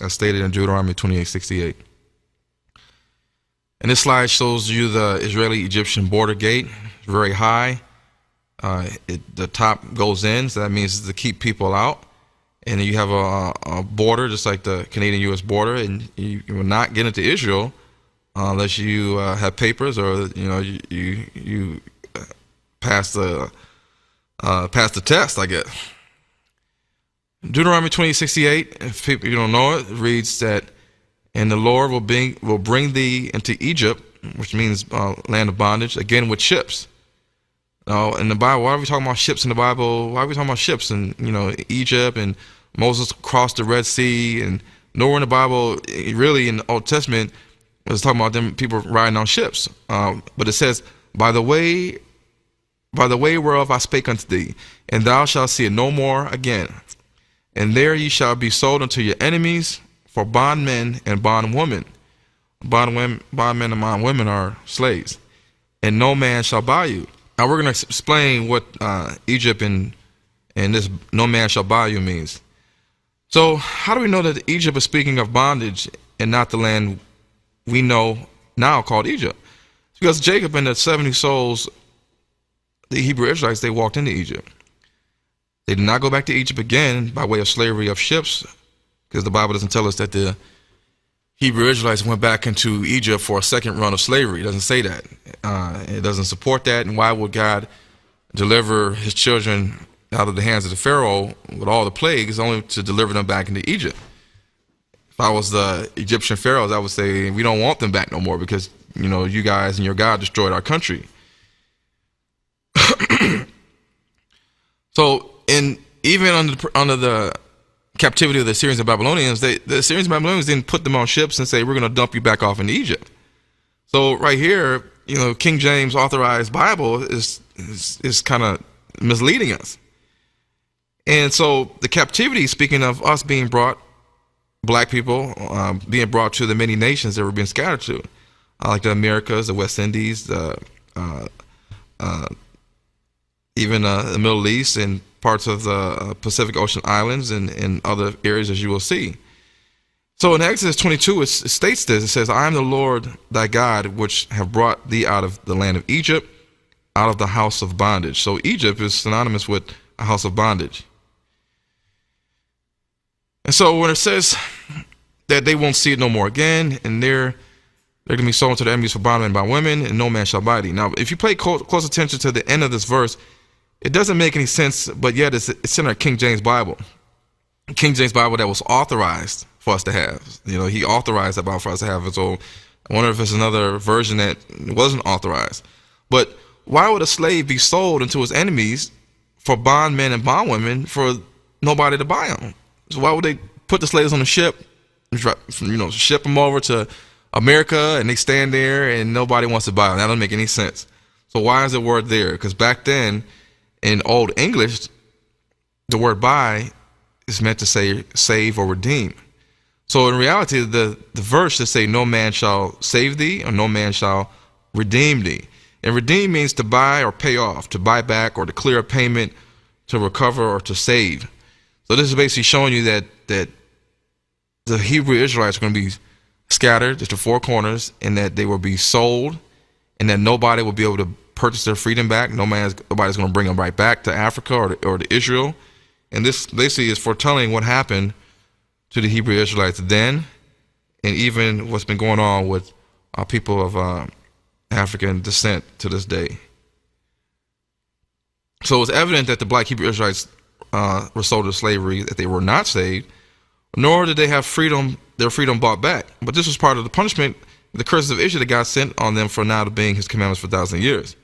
as stated in Deuteronomy 28:68. And this slide shows you the Israeli-Egyptian border gate, very high. The top goes in, so that means to keep people out. And then you have a border, just like the Canadian-U.S. border, and you will not get into Israel unless you have papers, or you pass the test, I guess. Deuteronomy 20:68, if people you don't know it, reads that, and the Lord will bring thee into Egypt, which means land of bondage, again with ships. Now, in the Bible, why are we talking about ships in the Bible? Why are we talking about ships in Egypt, and Moses crossed the Red Sea, and nowhere in the Bible, really in the Old Testament, was talking about them people riding on ships. But it says, by the way whereof I spake unto thee, and thou shalt see it no more again. And there ye shall be sold unto your enemies for bondmen and bondwomen. Bondmen and bondwomen are slaves. And no man shall buy you. Now we're going to explain what Egypt and this no man shall buy you means. So how do we know that Egypt is speaking of bondage and not the land we know now called Egypt? It's because Jacob and the 70 souls, the Hebrew Israelites, they walked into Egypt. They did not go back to Egypt again by way of slavery of ships, because the Bible doesn't tell us that the Hebrew Israelites went back into Egypt for a second run of slavery. It doesn't say that. It doesn't support that. And why would God deliver his children out of the hands of the Pharaoh with all the plagues only to deliver them back into Egypt? If I was the Egyptian pharaohs, I would say we don't want them back no more because, you guys and your God destroyed our country. So, even under the captivity of the Assyrians and Babylonians, the Assyrians and Babylonians didn't put them on ships and say, we're going to dump you back off in Egypt. So right here, King James authorized Bible is kind of misleading us. And so the captivity, speaking of us being brought, black people being brought to the many nations that were being scattered to, like the Americas, the West Indies, even the Middle East and parts of the Pacific Ocean islands and other areas, as you will see. So in Exodus 22, it states this. It says, I am the Lord thy God, which have brought thee out of the land of Egypt, out of the house of bondage. So Egypt is synonymous with a house of bondage. And so when it says that they won't see it no more again, and they're going to be sold to the enemies for bondmen by women, and no man shall buy thee. Now, if you pay close attention to the end of this verse, it doesn't make any sense, but yet it's in our King James Bible. King James Bible that was authorized for us to have. He authorized that Bible for us to have. So I wonder if it's another version that wasn't authorized. But why would a slave be sold into his enemies for bondmen and bondwomen for nobody to buy them? So why would they put the slaves on a ship, ship them over to America, and they stand there and nobody wants to buy them? That doesn't make any sense. So why is the word there? Because back then, in Old English, the word buy is meant to say save or redeem. So in reality, the verse should say no man shall save thee or no man shall redeem thee. And redeem means to buy or pay off, to buy back or to clear a payment, to recover or to save. So this is basically showing you that the Hebrew Israelites are going to be scattered to the four corners, and that they will be sold, and that nobody will be able to purchase their freedom back. Nobody's going to bring them right back to Africa or to Israel. And this basically is foretelling what happened to the Hebrew Israelites then, and even what's been going on with people of African descent to this day. So it's evident that the black Hebrew Israelites were sold to slavery, that they were not saved, nor did they have their freedom bought back. But this was part of the punishment, the curses of Israel that God sent on them for not obeying his commandments for 1,000 years.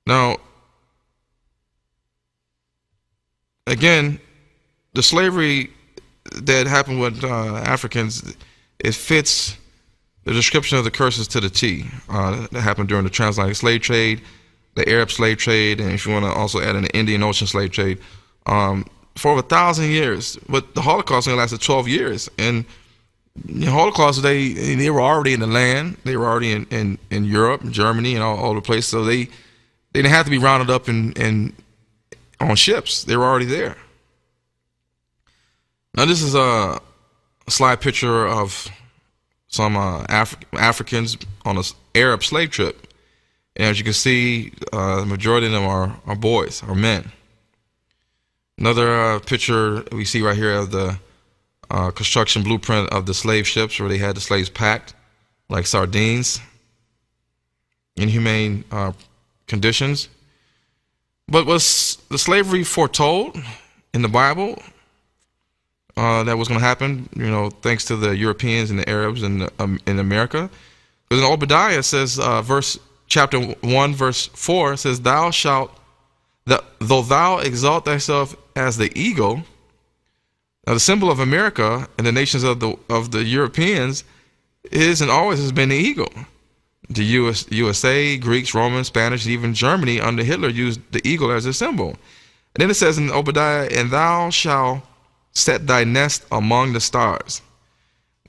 Now, again, the slavery that happened with Africans, it fits the description of the curses to the T. That happened during the transatlantic slave trade, the Arab slave trade, and if you want to also add in the Indian Ocean slave trade, for over 1,000 years. But the Holocaust only lasted 12 years. And the Holocaust, they were already in the land. They were already in Europe, Germany, and all the places. So they didn't have to be rounded up on ships. They were already there. Now this is a slide picture of some Africans on an Arab slave trip. And as you can see, the majority of them are boys, are men. Another picture we see right here of the construction blueprint of the slave ships, where they had the slaves packed like sardines, inhumane conditions. But was the slavery foretold in the Bible that was going to happen, thanks to the Europeans and the Arabs in America? Because in Obadiah it says, chapter 1, verse 4 says, though thou exalt thyself as the eagle. Now the symbol of America and the nations of the Europeans is and always has been the eagle. The USA, Greeks, Romans, Spanish, even Germany under Hitler used the eagle as a symbol. And then it says in Obadiah, and thou shalt set thy nest among the stars.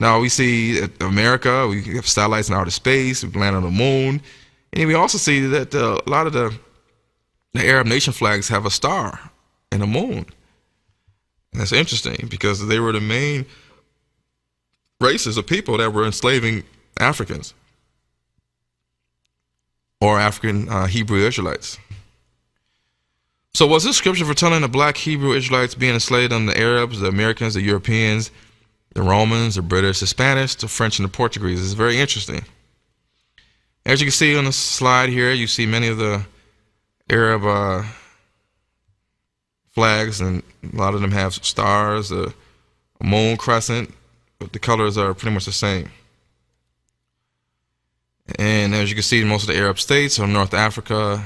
Now we see America, we have satellites in outer space, we land on the moon, and we also see that a lot of the Arab nation flags have a star and a moon. And that's interesting because they were the main races of people that were enslaving Africans or African Hebrew Israelites. So was this scripture foretelling the black Hebrew Israelites being enslaved under the Arabs, the Americans, the Europeans, the Romans, the British, the Spanish, the French, and the Portuguese? It's very interesting. As you can see on the slide here, you see many of the Arab flags, and a lot of them have stars, a moon, crescent, but the colors are pretty much the same. And as you can see, most of the Arab states are North Africa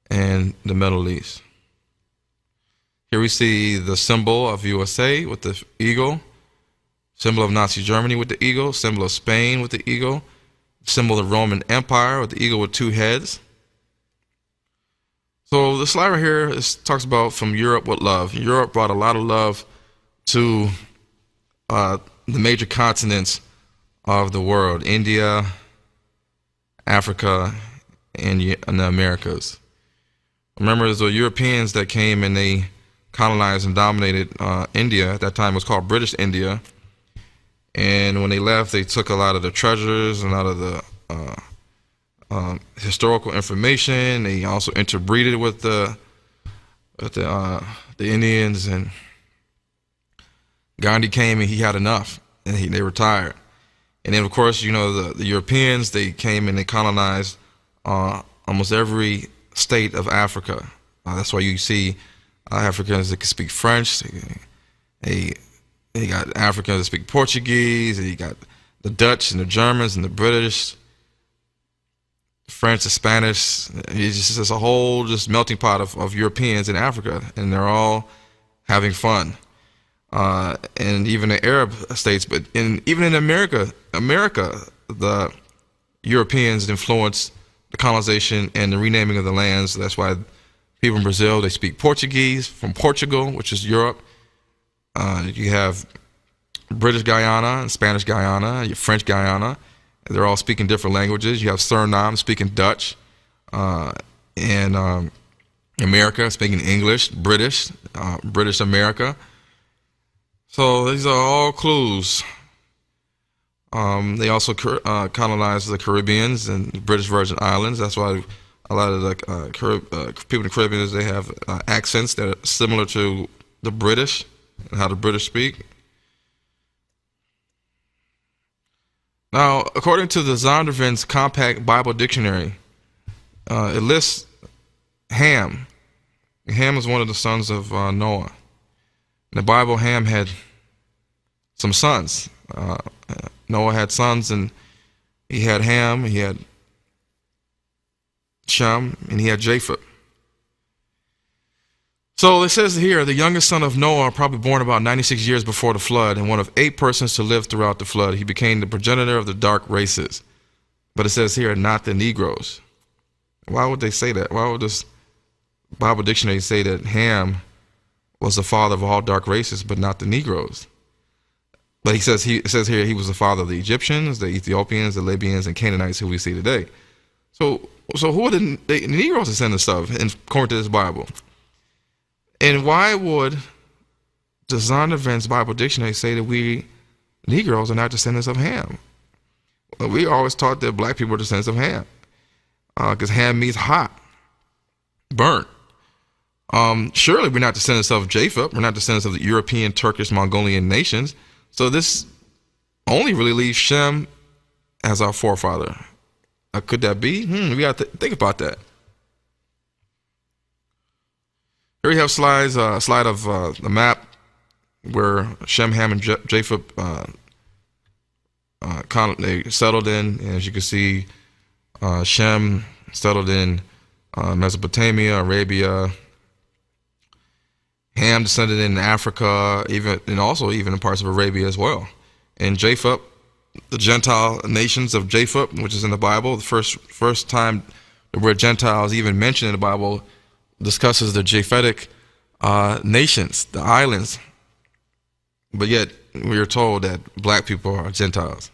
and the Middle East. Here we see the symbol of USA with the eagle, symbol of Nazi Germany with the eagle, symbol of Spain with the eagle, symbol of the Roman Empire with the eagle with two heads. So the slide right here talks about from Europe with love. Europe brought a lot of love to the major continents of the world: India, Africa, and the Americas. Remember, it was the Europeans that came and they colonized and dominated India. At that time, it was called British India. And when they left, they took a lot of the treasures and a lot of the historical information. They also interbreeded with the Indians. And Gandhi came and he had enough, and they retired. And then, of course, the Europeans, they came and they colonized almost every state of Africa. That's why you see Africans that can speak French. They got Africans that speak Portuguese. And you got the Dutch and the Germans and the British, French, the Spanish. It's just a whole melting pot of Europeans in Africa, and they're all having fun. And even the Arab states, but even in America, the Europeans influenced the colonization and the renaming of the lands. That's why people in Brazil, they speak Portuguese from Portugal, which is Europe. You have British Guyana and Spanish Guyana, you have French Guyana. They're all speaking different languages. You have Suriname speaking Dutch, and America speaking English, British America. So these are all clues. They also colonized the Caribbeans and the British Virgin Islands. That's why a lot of the people in the Caribbean, they have accents that are similar to the British and how the British speak. Now, according to the Zondervan's Compact Bible Dictionary, it lists Ham. Ham is one of the sons of Noah. In the Bible, Ham had some sons. Noah had sons, and he had Ham, he had Shem, and he had Japheth. So it says here, the youngest son of Noah, probably born about 96 years before the flood, and one of 8 persons to live throughout the flood. He became the progenitor of the dark races. But it says here, not the Negros. Why would they say that? Why would this Bible dictionary say that Ham was the father of all dark races, but not the Negros? But it says here he was the father of the Egyptians, the Ethiopians, the Libyans, and Canaanites who we see today. So who are the Negroes descendants of, according to this Bible? And why would the Zondervan's Bible Dictionary say that we Negroes are not descendants of Ham? Well, we always taught that black people are descendants of Ham, because Ham means hot, burnt. Surely we're not descendants of Japheth. We're not descendants of the European, Turkish, Mongolian nations. So this only really leaves Shem as our forefather. Could that be? We got to think about that. Here we have slides, a slide of the map where Shem, Ham, and Japheth they settled in. And as you can see, Shem settled in Mesopotamia, Arabia. Ham descended in Africa, and also even in parts of Arabia as well. And Japheth, the Gentile nations of Japheth, which is in the Bible, the first time the word Gentile is even mentioned in the Bible, discusses the Japhetic nations, the islands. But yet we are told that black people are Gentiles.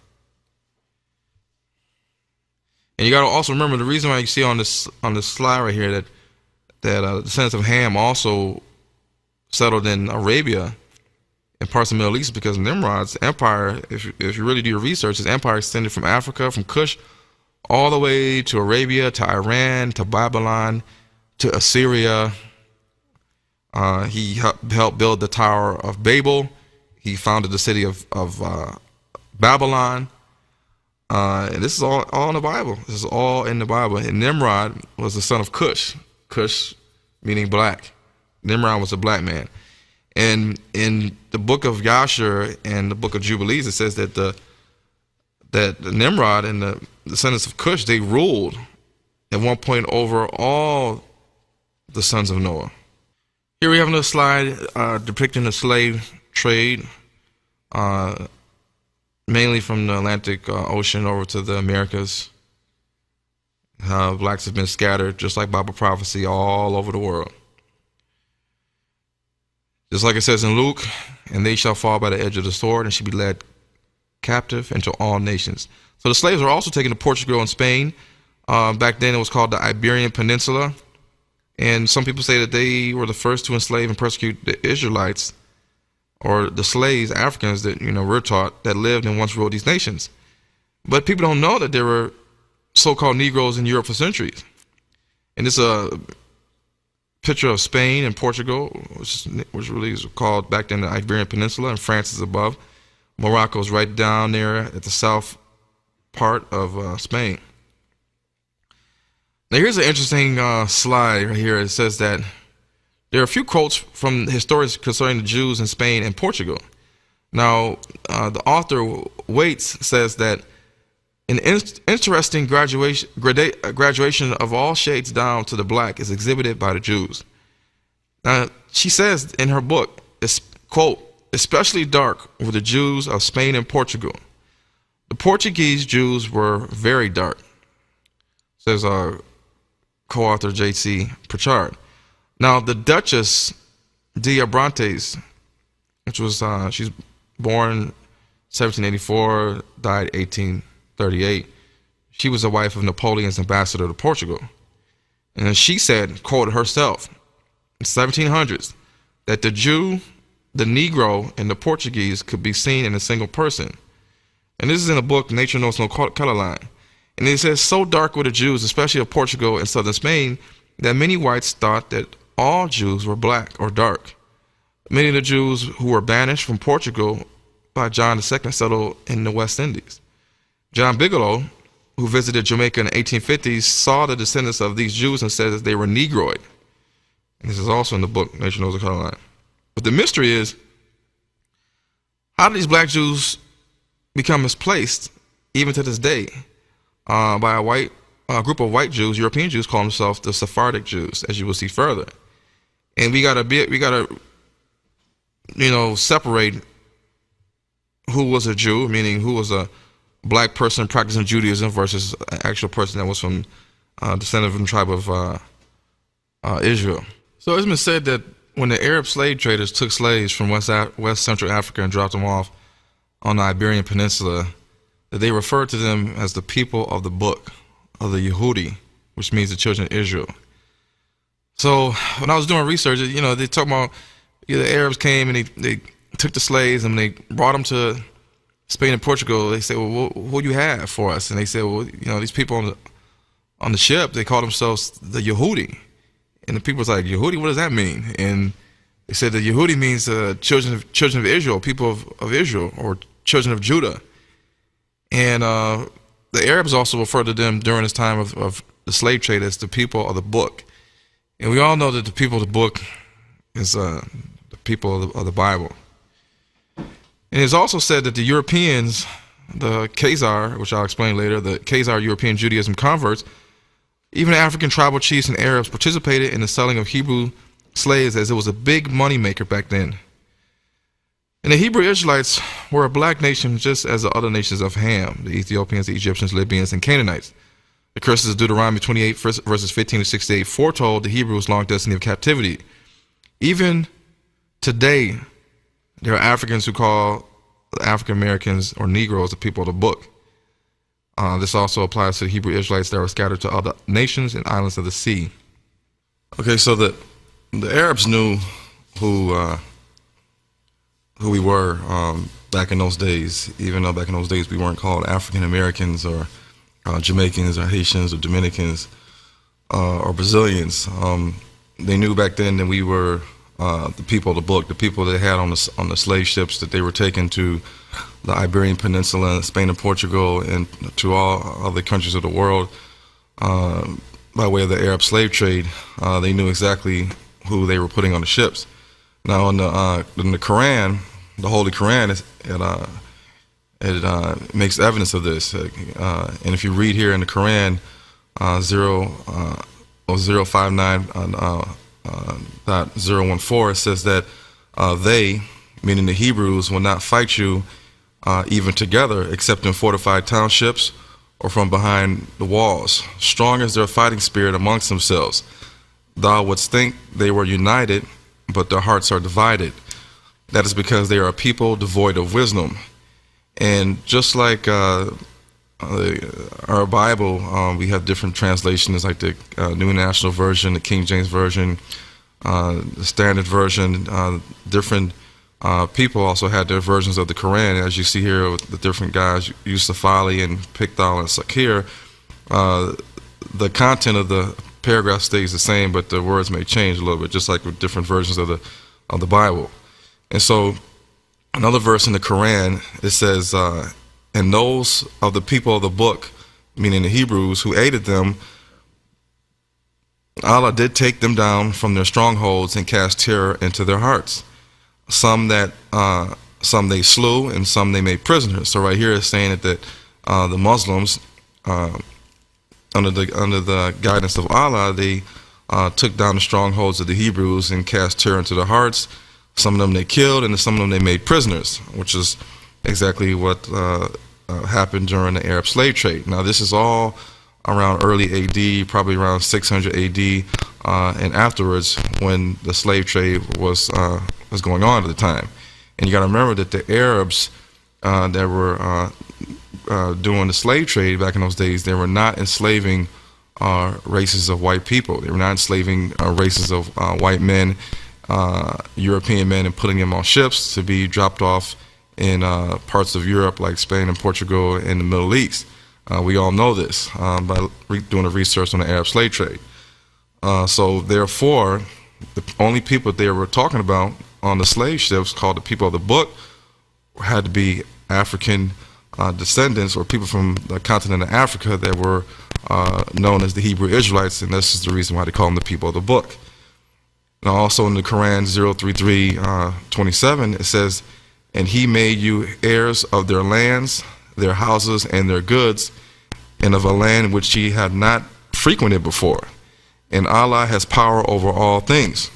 And you got to also remember the reason why you see on this slide right here that the descendants of Ham also settled in Arabia and parts of the Middle East, because Nimrod's empire, if you really do your research, his empire extended from Africa, from Kush, all the way to Arabia, to Iran, to Babylon, to Assyria. He helped build the Tower of Babel. He founded the city of Babylon. And this is all in the Bible. This is all in the Bible. And Nimrod was the son of Cush. Cush meaning black. Nimrod was a black man. And in the book of Yashar and the book of Jubilees, it says that Nimrod and the descendants of Cush, they ruled at one point over all the sons of Noah. Here we have another slide depicting the slave trade, mainly from the Atlantic Ocean over to the Americas. How blacks have been scattered, just like Bible prophecy, all over the world. Just like it says in Luke, and they shall fall by the edge of the sword and shall be led captive into all nations. So the slaves were also taken to Portugal and Spain. Back then it was called the Iberian Peninsula. And some people say that they were the first to enslave and persecute the Israelites, or the slaves, Africans that we're taught, that lived and once ruled these nations. But people don't know that there were so-called Negroes in Europe for centuries. And it's a picture of Spain and Portugal, which really is called back then the Iberian Peninsula, and France is above. Morocco is right down there at the south part of Spain. Now here's an interesting slide right here. It says that there are a few quotes from historians concerning the Jews in Spain and Portugal. Now, the author Waits says that an interesting graduation of all shades down to the black is exhibited by the Jews. Now, she says in her book, quote, especially dark were the Jews of Spain and Portugal. The Portuguese Jews were very dark, says co-author J.C. Pritchard. Now, the Duchess de Abrantes, which was, she's born 1784, died 1838. She was the wife of Napoleon's ambassador to Portugal. And she said, quote herself, in 1700s, that the Jew, the Negro, and the Portuguese could be seen in a single person. And this is in a book, Nature Knows No Color Line. And it says, so dark were the Jews, especially of Portugal and southern Spain, that many whites thought that all Jews were black or dark. Many of the Jews who were banished from Portugal by John II settled in the West Indies. John Bigelow, who visited Jamaica in the 1850s, saw the descendants of these Jews and said that they were Negroid. And this is also in the book, Nation Knows the Color Line. But the mystery is, how did these black Jews become misplaced, even to this day, by a group of white Jews, European Jews, call themselves the Sephardic Jews, as you will see further. And we gotta separate who was a Jew, meaning who was a black person practicing Judaism, versus an actual person that was from descendant from the tribe of Israel. So it's been said that when the Arab slave traders took slaves from West Central Africa and dropped them off on the Iberian Peninsula, that they referred to them as the people of the book, of the Yehudi, which means the children of Israel. So when I was doing research, they talk about the Arabs came and they took the slaves and they brought them to Spain and Portugal. They said, well, what do you have for us? And they said, well, these people on the ship, they call themselves the Yehudi. And the people was like, Yehudi, what does that mean? And they said the Yehudi means children of Israel, people of Israel, or children of Judah. And the Arabs also referred to them during this time of the slave trade as the people of the book. And we all know that the people of the book is the people of the Bible. And it's also said that the Europeans, the Khazar, which I'll explain later, the Khazar European Judaism converts, even African tribal chiefs and Arabs participated in the selling of Hebrew slaves, as it was a big money maker back then. And the Hebrew Israelites were a black nation just as the other nations of Ham, the Ethiopians, the Egyptians, Libyans, and Canaanites. The curses of Deuteronomy 28 verses 15 to 68 foretold the Hebrews' long destiny of captivity. Even today, there are Africans who call African Americans or Negros the people of the book. This also applies to the Hebrew Israelites that were scattered to other nations and islands of the sea. Okay, so the Arabs knew who we were back in those days, even though back in those days we weren't called African Americans or Jamaicans or Haitians or Dominicans or Brazilians. They knew back then that we were the people of the book, the people that had on the slave ships that they were taken to the Iberian Peninsula, Spain and Portugal, and to all other countries of the world by way of the Arab slave trade. They knew exactly who they were putting on the ships. Now, in the Quran, the Holy Quran, it makes evidence of this. And if you read here in the Quran, 059.014, it says that they, meaning the Hebrews, will not fight you even together, except in fortified townships or from behind the walls. Strong is their fighting spirit amongst themselves. Thou wouldst think they were united, but their hearts are divided. That is because they are a people devoid of wisdom. And just like our Bible, we have different translations, like the New International Version, the King James Version, the Standard Version. Different people also had their versions of the Quran, as you see here with the different guys, Yusuf Ali and Pickthall and Sakir. The content of the paragraph stays the same, but the words may change a little bit, just like with different versions of the Bible. And so another verse in the Quran, it says, and those of the people of the book, meaning the Hebrews, who aided them, Allah did take them down from their strongholds and cast terror into their hearts. Some they slew, and some they made prisoners. So right here it's saying that the Muslims, under the guidance of Allah, they took down the strongholds of the Hebrews and cast terror into their hearts. Some of them they killed, and some of them they made prisoners, which is exactly what happened during the Arab slave trade. Now, this is all around early AD, probably around 600 AD, and afterwards, when the slave trade was going on at the time. And you got to remember that the Arabs that were doing the slave trade back in those days, they were not enslaving races of white people. They were not enslaving races of white men, European men, and putting them on ships to be dropped off in parts of Europe like Spain and Portugal and the Middle East. We all know this by doing the research on the Arab slave trade. So therefore, the only people they were talking about on the slave ships, called the people of the book, had to be African descendants or people from the continent of Africa that were known as the Hebrew Israelites, and this is the reason why they call them the people of the book. Now, also in the Quran 033:27, it says, and he made you heirs of their lands, their houses, and their goods, and of a land which ye had not frequented before. And Allah has power over all things.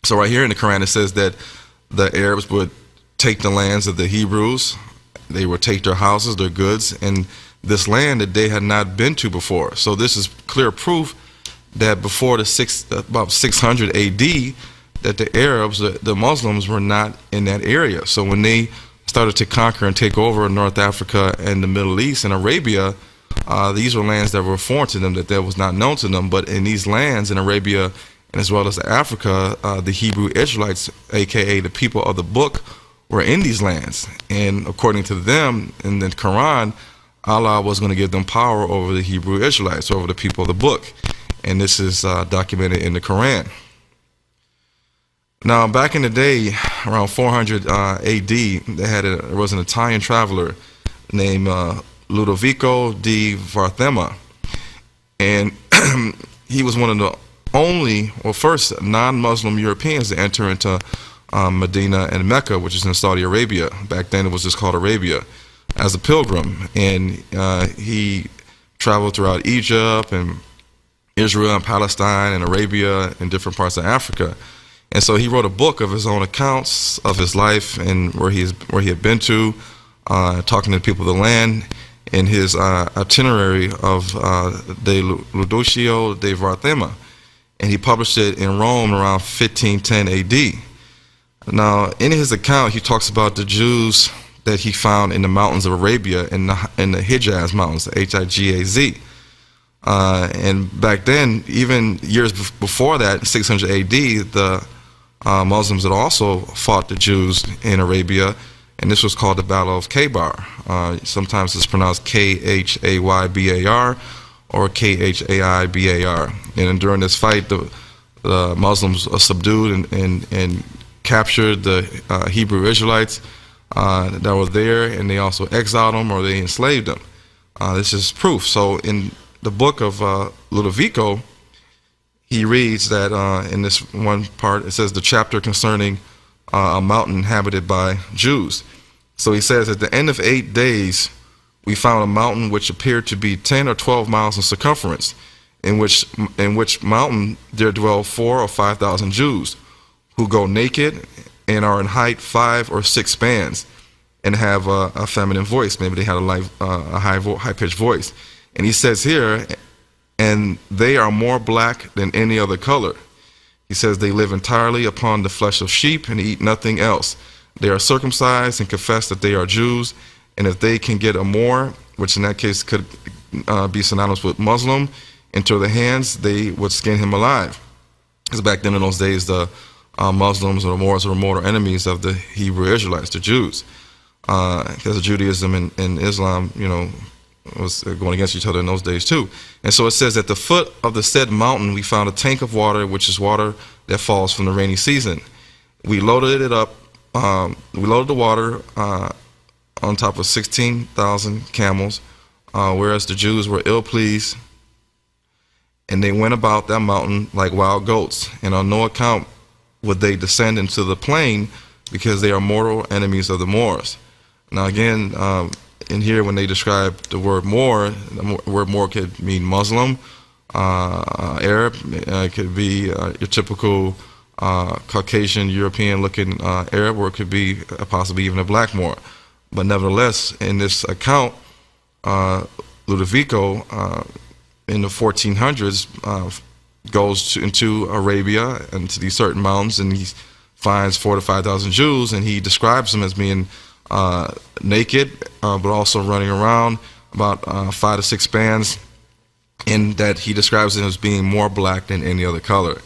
So right here in the Quran, it says that the Arabs would take the lands of the Hebrews, they would take their houses, their goods, and this land that they had not been to before. So this is clear proof that before about 600 AD, that the Arabs, the Muslims, were not in that area. So when they started to conquer and take over North Africa and the Middle East and Arabia, these were lands that were foreign to them, that was not known to them. But in these lands in Arabia and as well as Africa, the Hebrew Israelites, aka the people of the book, were in these lands. And according to them, in the Quran, Allah was going to give them power over the Hebrew Israelites, over the people of the book. And this is documented in the Quran. Now, back in the day, around 400 AD, there was an Italian traveler named Ludovico di Varthema, and he was one of the only, well, first non-Muslim Europeans to enter into Medina and Mecca, which is in Saudi Arabia. Back then it was just called Arabia, as a pilgrim. And he traveled throughout Egypt and Israel and Palestine and Arabia and different parts of Africa. And so he wrote a book of his own accounts of his life and where he had been to, talking to the people of the land, in his itinerary of De Luducio de Varthema. And he published it in Rome around 1510 AD. Now, in his account, he talks about the Jews that he found in the mountains of Arabia, in the Hijaz Mountains, the Higaz. And back then, even years before that, 600 AD, the Muslims had also fought the Jews in Arabia, and this was called the Battle of Khaybar. Sometimes it's pronounced Khaybar or Khaibar. And during this fight, the Muslims subdued and captured the Hebrew Israelites that were there, and they also exiled them or they enslaved them. This is proof. So in the book of Ludovico, he reads that in this one part, it says the chapter concerning a mountain inhabited by Jews. So he says, at the end of 8 days, we found a mountain which appeared to be 10 or 12 miles in circumference, in which mountain there dwell 4,000 or 5,000 Jews, who go naked and are in height 5 or 6 spans, and have a feminine voice. Maybe they had a high-pitched voice. And he says here, and they are more black than any other color. He says they live entirely upon the flesh of sheep and eat nothing else. They are circumcised and confess that they are Jews, and if they can get a Moor, which in that case could be synonymous with Muslim, into their hands, they would skin him alive. Because back then in those days, the Muslims or the Moors were mortal enemies of the Hebrew Israelites, the Jews. Because Judaism and Islam, was going against each other in those days too. And so it says, at the foot of the said mountain, we found a tank of water, which is water that falls from the rainy season. We loaded it up. We loaded the water on top of 16,000 camels, whereas the Jews were ill-pleased, and they went about that mountain like wild goats, and on no account would they descend into the plain, because they are mortal enemies of the Moors. Now again, in here when they describe the word Moor, the word Moor could mean Muslim, Arab, it could be your typical Caucasian, European-looking Arab, or it could be possibly even a black Moor. But nevertheless, in this account, Ludovico in the 1400s goes into Arabia and to these certain mountains, and he finds 4,000 to 5,000 Jews, and he describes them as being naked, but also running around about 5 to 6 spans, in that he describes them as being more black than any other color.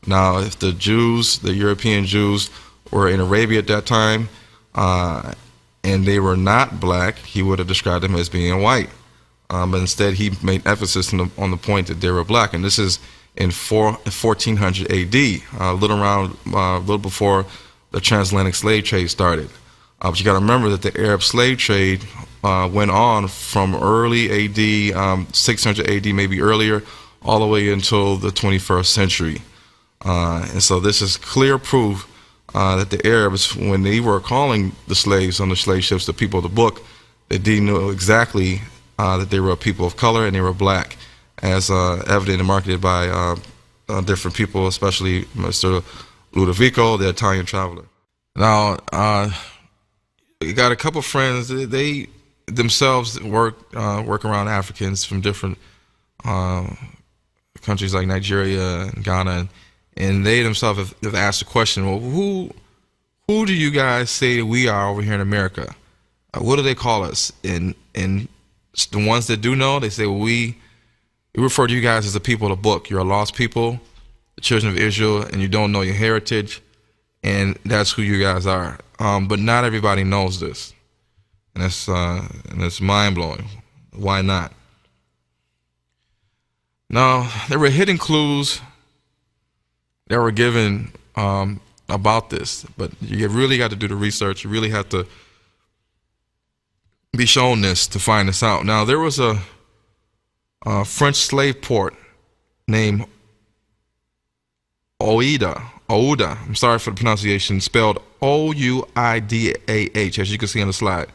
Now, if the Jews, the European Jews, were in Arabia at that time, and they were not black, he would have described them as being white. But instead, he made emphasis on the point that they were black, and this is in 1400 AD, a little before the transatlantic slave trade started. But you got to remember that the Arab slave trade went on from early AD, 600 AD, maybe earlier, all the way until the 21st century. And so this is clear proof that the Arabs, when they were calling the slaves on the slave ships, the people of the book, that they knew exactly that they were a people of color and they were black, as evident and marketed by different people, especially Mr. Ludovico, the Italian traveler. Now, we got a couple friends. They themselves work around Africans from different countries like Nigeria and Ghana, and they themselves have asked the question, well, who do you guys say we are over here in America? What do they call us? And the ones that do know, they say, well, we refer to you guys as the people of the book. You're a lost people, the children of Israel, and you don't know your heritage, and that's who you guys are. But not everybody knows this, and it's mind-blowing. Why not? Now, there were hidden clues that were given about this, but you really got to do the research. You really have to be shown this to find this out. Now, there was a French slave port named Ouidah. I'm sorry for the pronunciation. Spelled Ouidah, as you can see on the slide.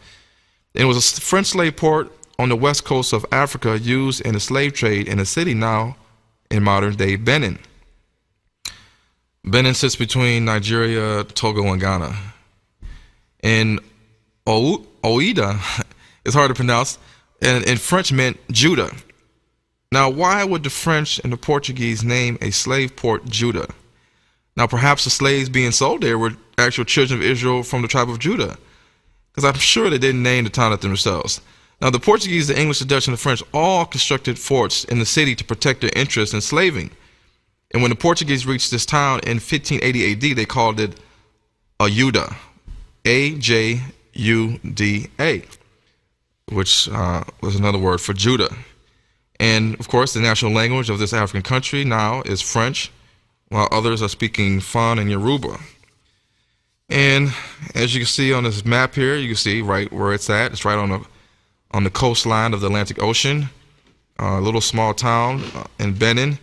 And it was a French slave port on the west coast of Africa, used in the slave trade in a city now in modern-day Benin. Benin sits between Nigeria, Togo, and Ghana. And Ouidah is hard to pronounce, and in French meant Judah. Now, why would the French and the Portuguese name a slave port Judah? Now, perhaps the slaves being sold there were actual children of Israel from the tribe of Judah, because I'm sure they didn't name the town after themselves. Now, the Portuguese, the English, the Dutch, and the French all constructed forts in the city to protect their interests in slaving. And when the Portuguese reached this town in 1580 AD, they called it Ajuda, Ajuda, which was another word for Judah. And, of course, the national language of this African country now is French, while others are speaking Fon and Yoruba. And as you can see on this map here, you can see right where it's at. It's right on the coastline of the Atlantic Ocean, a little small town in Benin,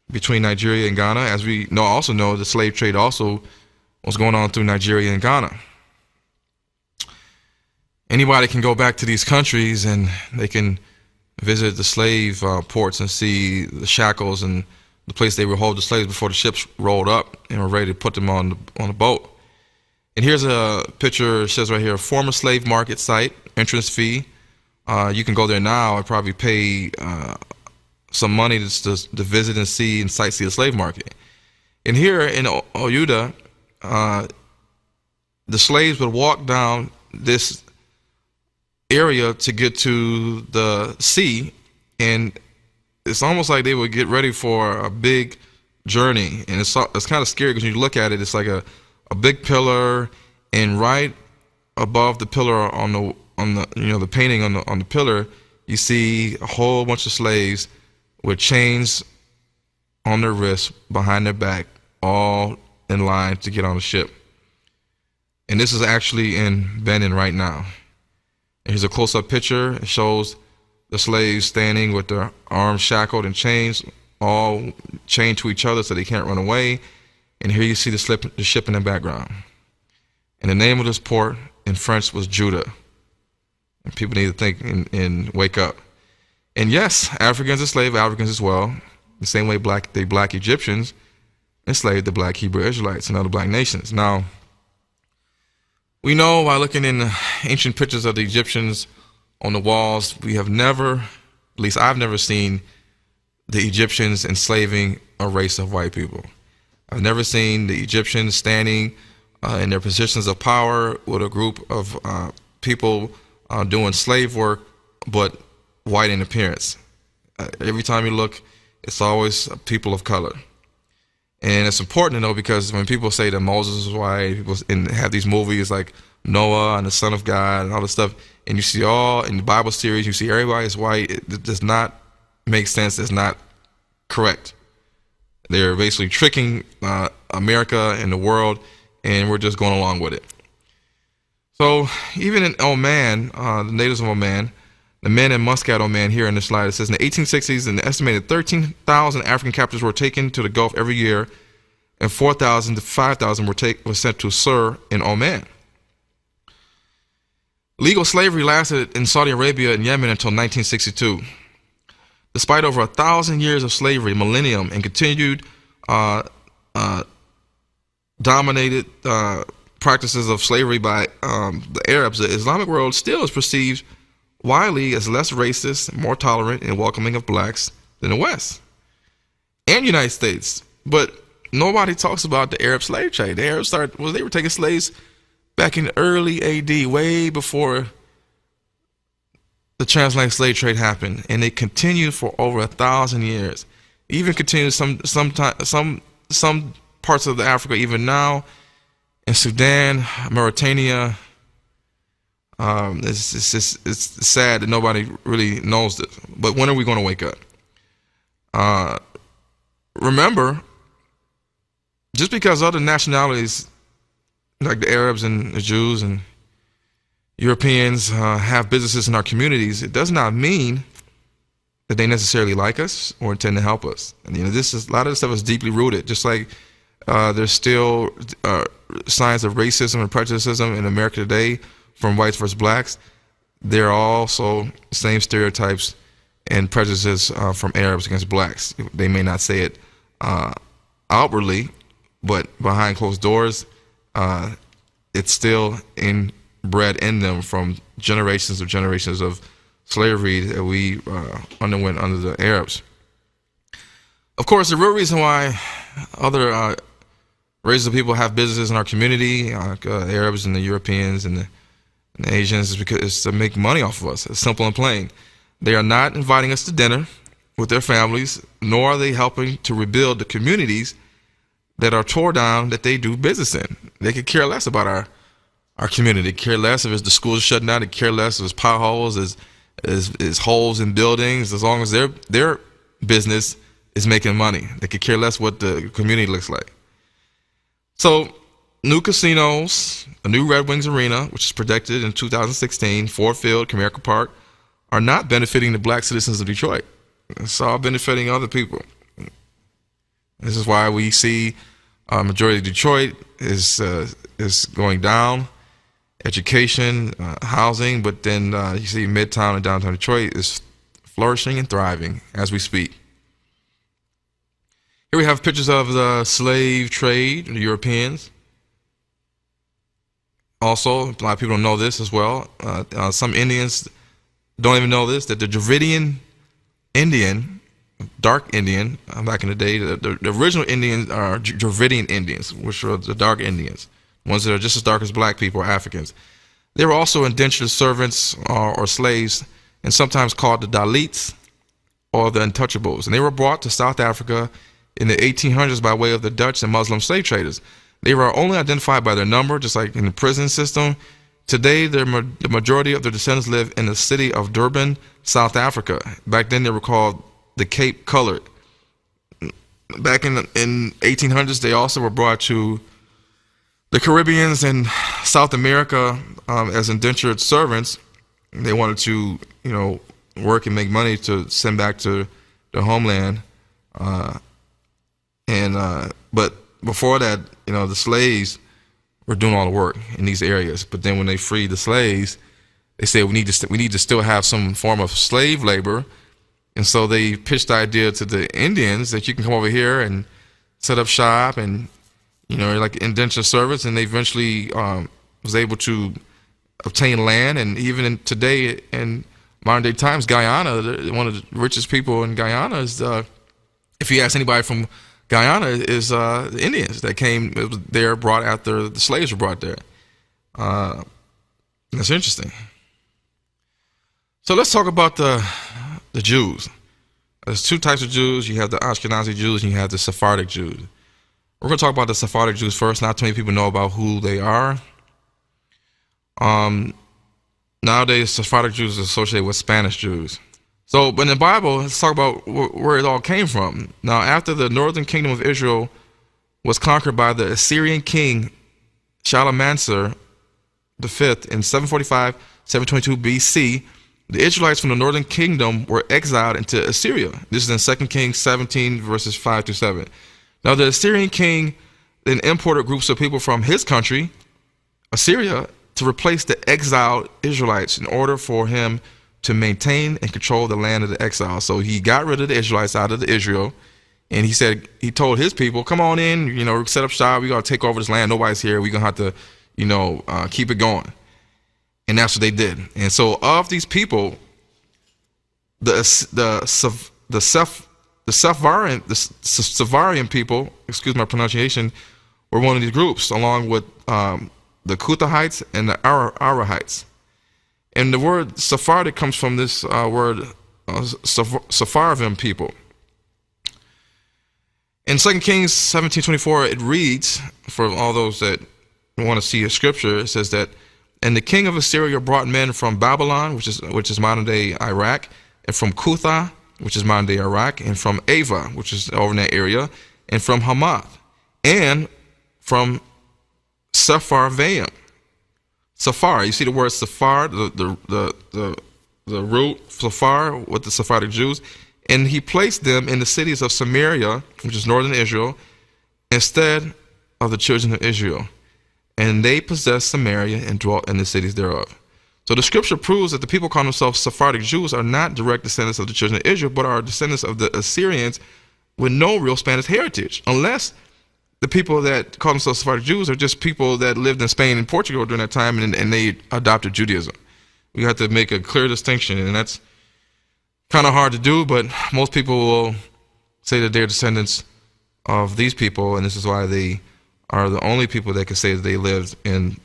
between Nigeria and Ghana. As we also know, the slave trade also was going on through Nigeria and Ghana. Anybody can go back to these countries and they can visit the slave ports and see the shackles and the place they would hold the slaves before the ships rolled up and were ready to put them on the boat. And here's a picture, it says right here, former slave market site, entrance fee. You can go there now and probably pay some money to visit and see and sightsee the slave market. And here in Ouidah, the slaves would walk down this area to get to the sea, and it's almost like they would get ready for a big journey. And it's kind of scary because when you look at it, it's like a big pillar, and right above the pillar on the the painting on the pillar, you see a whole bunch of slaves with chains on their wrists behind their back, all in line to get on the ship. And this is actually in Benin right now. And here's a close-up picture. It shows the slaves standing with their arms shackled and chains, all chained to each other so they can't run away. And here you see the ship in the background. And the name of this port in French was Judah. And people need to think and wake up. And yes, Africans enslaved Africans as well. The same way black Egyptians enslaved the black Hebrew Israelites and other black nations. Now, we know by looking in the ancient pictures of the Egyptians on the walls, we have never, at least I've never seen the Egyptians enslaving a race of white people. I've never seen the Egyptians standing in their positions of power with a group of people doing slave work, but white in appearance. Every time you look, it's always people of color. And it's important to know, because when people say that Moses was white, people have these movies like Noah and the Son of God and all this stuff, and you see all in the Bible series, you see everybody is white. It does not make sense. It's not correct. They're basically tricking America and the world, and we're just going along with it. So even in Oman, the natives of Oman, the men in Muscat, Oman, here in this slide, it says in the 1860s, an estimated 13,000 African captives were taken to the Gulf every year, and 4,000 to 5,000 were sent to Sur in Oman. Legal slavery lasted in Saudi Arabia and Yemen until 1962. Despite over 1,000 years of slavery, millennium, and continued dominated practices of slavery by the Arabs, the Islamic world still is perceived widely as less racist, more tolerant, and welcoming of blacks than the West and United States. But nobody talks about the Arab slave trade. The Arabs they were taking slaves back in the early AD, way before the transatlantic slave trade happened, and they continued for over 1,000 years. Even continued some parts of Africa, even now in Sudan, Mauritania. It's sad that nobody really knows this. But when are we going to wake up? Remember, just because other nationalities like the Arabs and the Jews and Europeans have businesses in our communities, it does not mean that they necessarily like us or intend to help us. And this is a lot of this stuff is deeply rooted. Just like there's still signs of racism and prejudice in America today from whites versus blacks. There are also the same stereotypes and prejudices from Arabs against blacks. They may not say it outwardly, but behind closed doors, it's still inbred in them from generations of slavery that we underwent under the Arabs. Of course, the real reason why other races of people have businesses in our community, Arabs and the Europeans and the Asians, is because it's to make money off of us. It's simple and plain. They are not inviting us to dinner with their families, nor are they helping to rebuild the communities that are tore down that they do business in. They could care less about our community. They care less if it's the schools shutting down. They care less if it's potholes, is holes in buildings, as long as their business is making money. They could care less what the community looks like. So new casinos, a new Red Wings arena, which is projected in 2016, Ford Field, Comerica Park, are not benefiting the black citizens of Detroit. It's all benefiting other people. This is why we see majority of Detroit is going down. Education, housing, but then you see Midtown and downtown Detroit is flourishing and thriving as we speak. Here we have pictures of the slave trade, the Europeans. Also, a lot of people don't know this as well. Some Indians don't even know this, that the Dravidian Indian, dark Indian, back in the day, the original Indians are Dravidian Indians, which are the dark Indians. Ones that are just as dark as black people or Africans. They were also indentured servants or slaves, and sometimes called the Dalits or the Untouchables. And they were brought to South Africa in the 1800s by way of the Dutch and Muslim slave traders. They were only identified by their number, just like in the prison system. Today, the majority of their descendants live in the city of Durban, South Africa. Back then, they were called the Cape Colored. Back in 1800s, they also were brought to the Caribbeans and South America as indentured servants. They wanted to, work and make money to send back to the homeland. But before that, the slaves were doing all the work in these areas. But then when they freed the slaves, they said we need to still have some form of slave labor. And so they pitched the idea to the Indians that you can come over here and set up shop and like indentured servants, and they eventually was able to obtain land. And even today, in modern day times, Guyana, one of the richest people in Guyana is, if you ask anybody from Guyana, is the Indians that came there, brought after the slaves were brought there. That's interesting. So let's talk about the Jews. There's two types of Jews. You have the Ashkenazi Jews and you have the Sephardic Jews. We're going to talk about the Sephardic Jews first. Not too many people know about who they are. Nowadays, Sephardic Jews are associated with Spanish Jews. So, but in the Bible, let's talk about where it all came from. Now, after the northern kingdom of Israel was conquered by the Assyrian king Shalmaneser V in 745, 722 BC, the Israelites from the northern kingdom were exiled into Assyria. This is in 2 Kings 17, verses 5 to 7. Now, the Assyrian king then imported groups of people from his country, Assyria, to replace the exiled Israelites in order for him to maintain and control the land of the exile. So he got rid of the Israelites out of Israel, and he told his people, come on in, set up shop, we got to take over this land, nobody's here, we're going to have to, keep it going. And that's what they did. And so of these people, the Sephardian people, excuse my pronunciation, were one of these groups, along with the Kuthites and the Arahites. And the word Sephardic comes from this word Sephardim people. In 2 Kings 17:24, it reads, for all those that want to see a scripture, it says that, and the king of Assyria brought men from Babylon, which is modern day Iraq, and from Cutha, which is modern day Iraq, and from Ava, which is over in that area, and from Hamath, and from Sepharvaim. Safar, you see the word Safar, the root Sephar with the Sephardic Jews, and he placed them in the cities of Samaria, which is northern Israel, instead of the children of Israel. And they possessed Samaria and dwelt in the cities thereof. So the scripture proves that the people calling themselves Sephardic Jews are not direct descendants of the children of Israel, but are descendants of the Assyrians with no real Spanish heritage, unless the people that call themselves Sephardic Jews are just people that lived in Spain and Portugal during that time, and they adopted Judaism. We have to make a clear distinction, and that's kind of hard to do, but most people will say that they're descendants of these people, and this is why they are the only people that can say that they lived in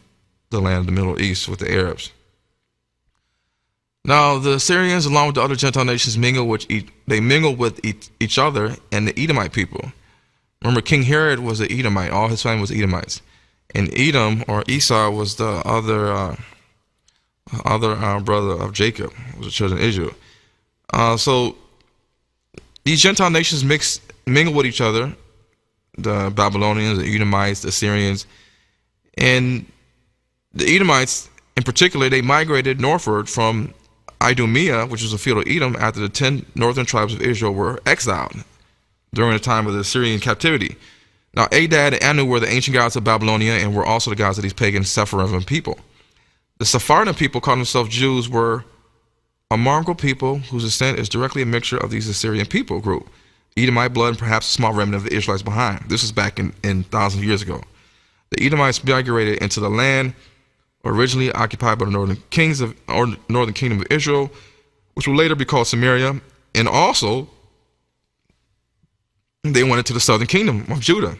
the land of the Middle East with the Arabs. Now, the Assyrians, along with the other Gentile nations, mingled with each other and the Edomite people. Remember, King Herod was an Edomite. All his family was Edomites. And Edom, or Esau, was the other brother of Jacob, was the children of Israel. So these Gentile nations mingle with each other, the Babylonians, the Edomites, the Assyrians, and the Edomites in particular, they migrated northward from Idumea, which was a field of Edom, after the 10 northern tribes of Israel were exiled during the time of the Assyrian captivity. Now, Adad and Anu were the ancient gods of Babylonia and were also the gods of these pagan Sephardim people. The Sephardim people, calling themselves Jews, were a mongrel people whose descent is directly a mixture of these Assyrian people group, Edomite blood, and perhaps a small remnant of the Israelites behind. This was back in thousands of years ago. The Edomites migrated into the land originally occupied by the northern kingdom of Israel, which will later be called Samaria, and also they went into the southern kingdom of Judah.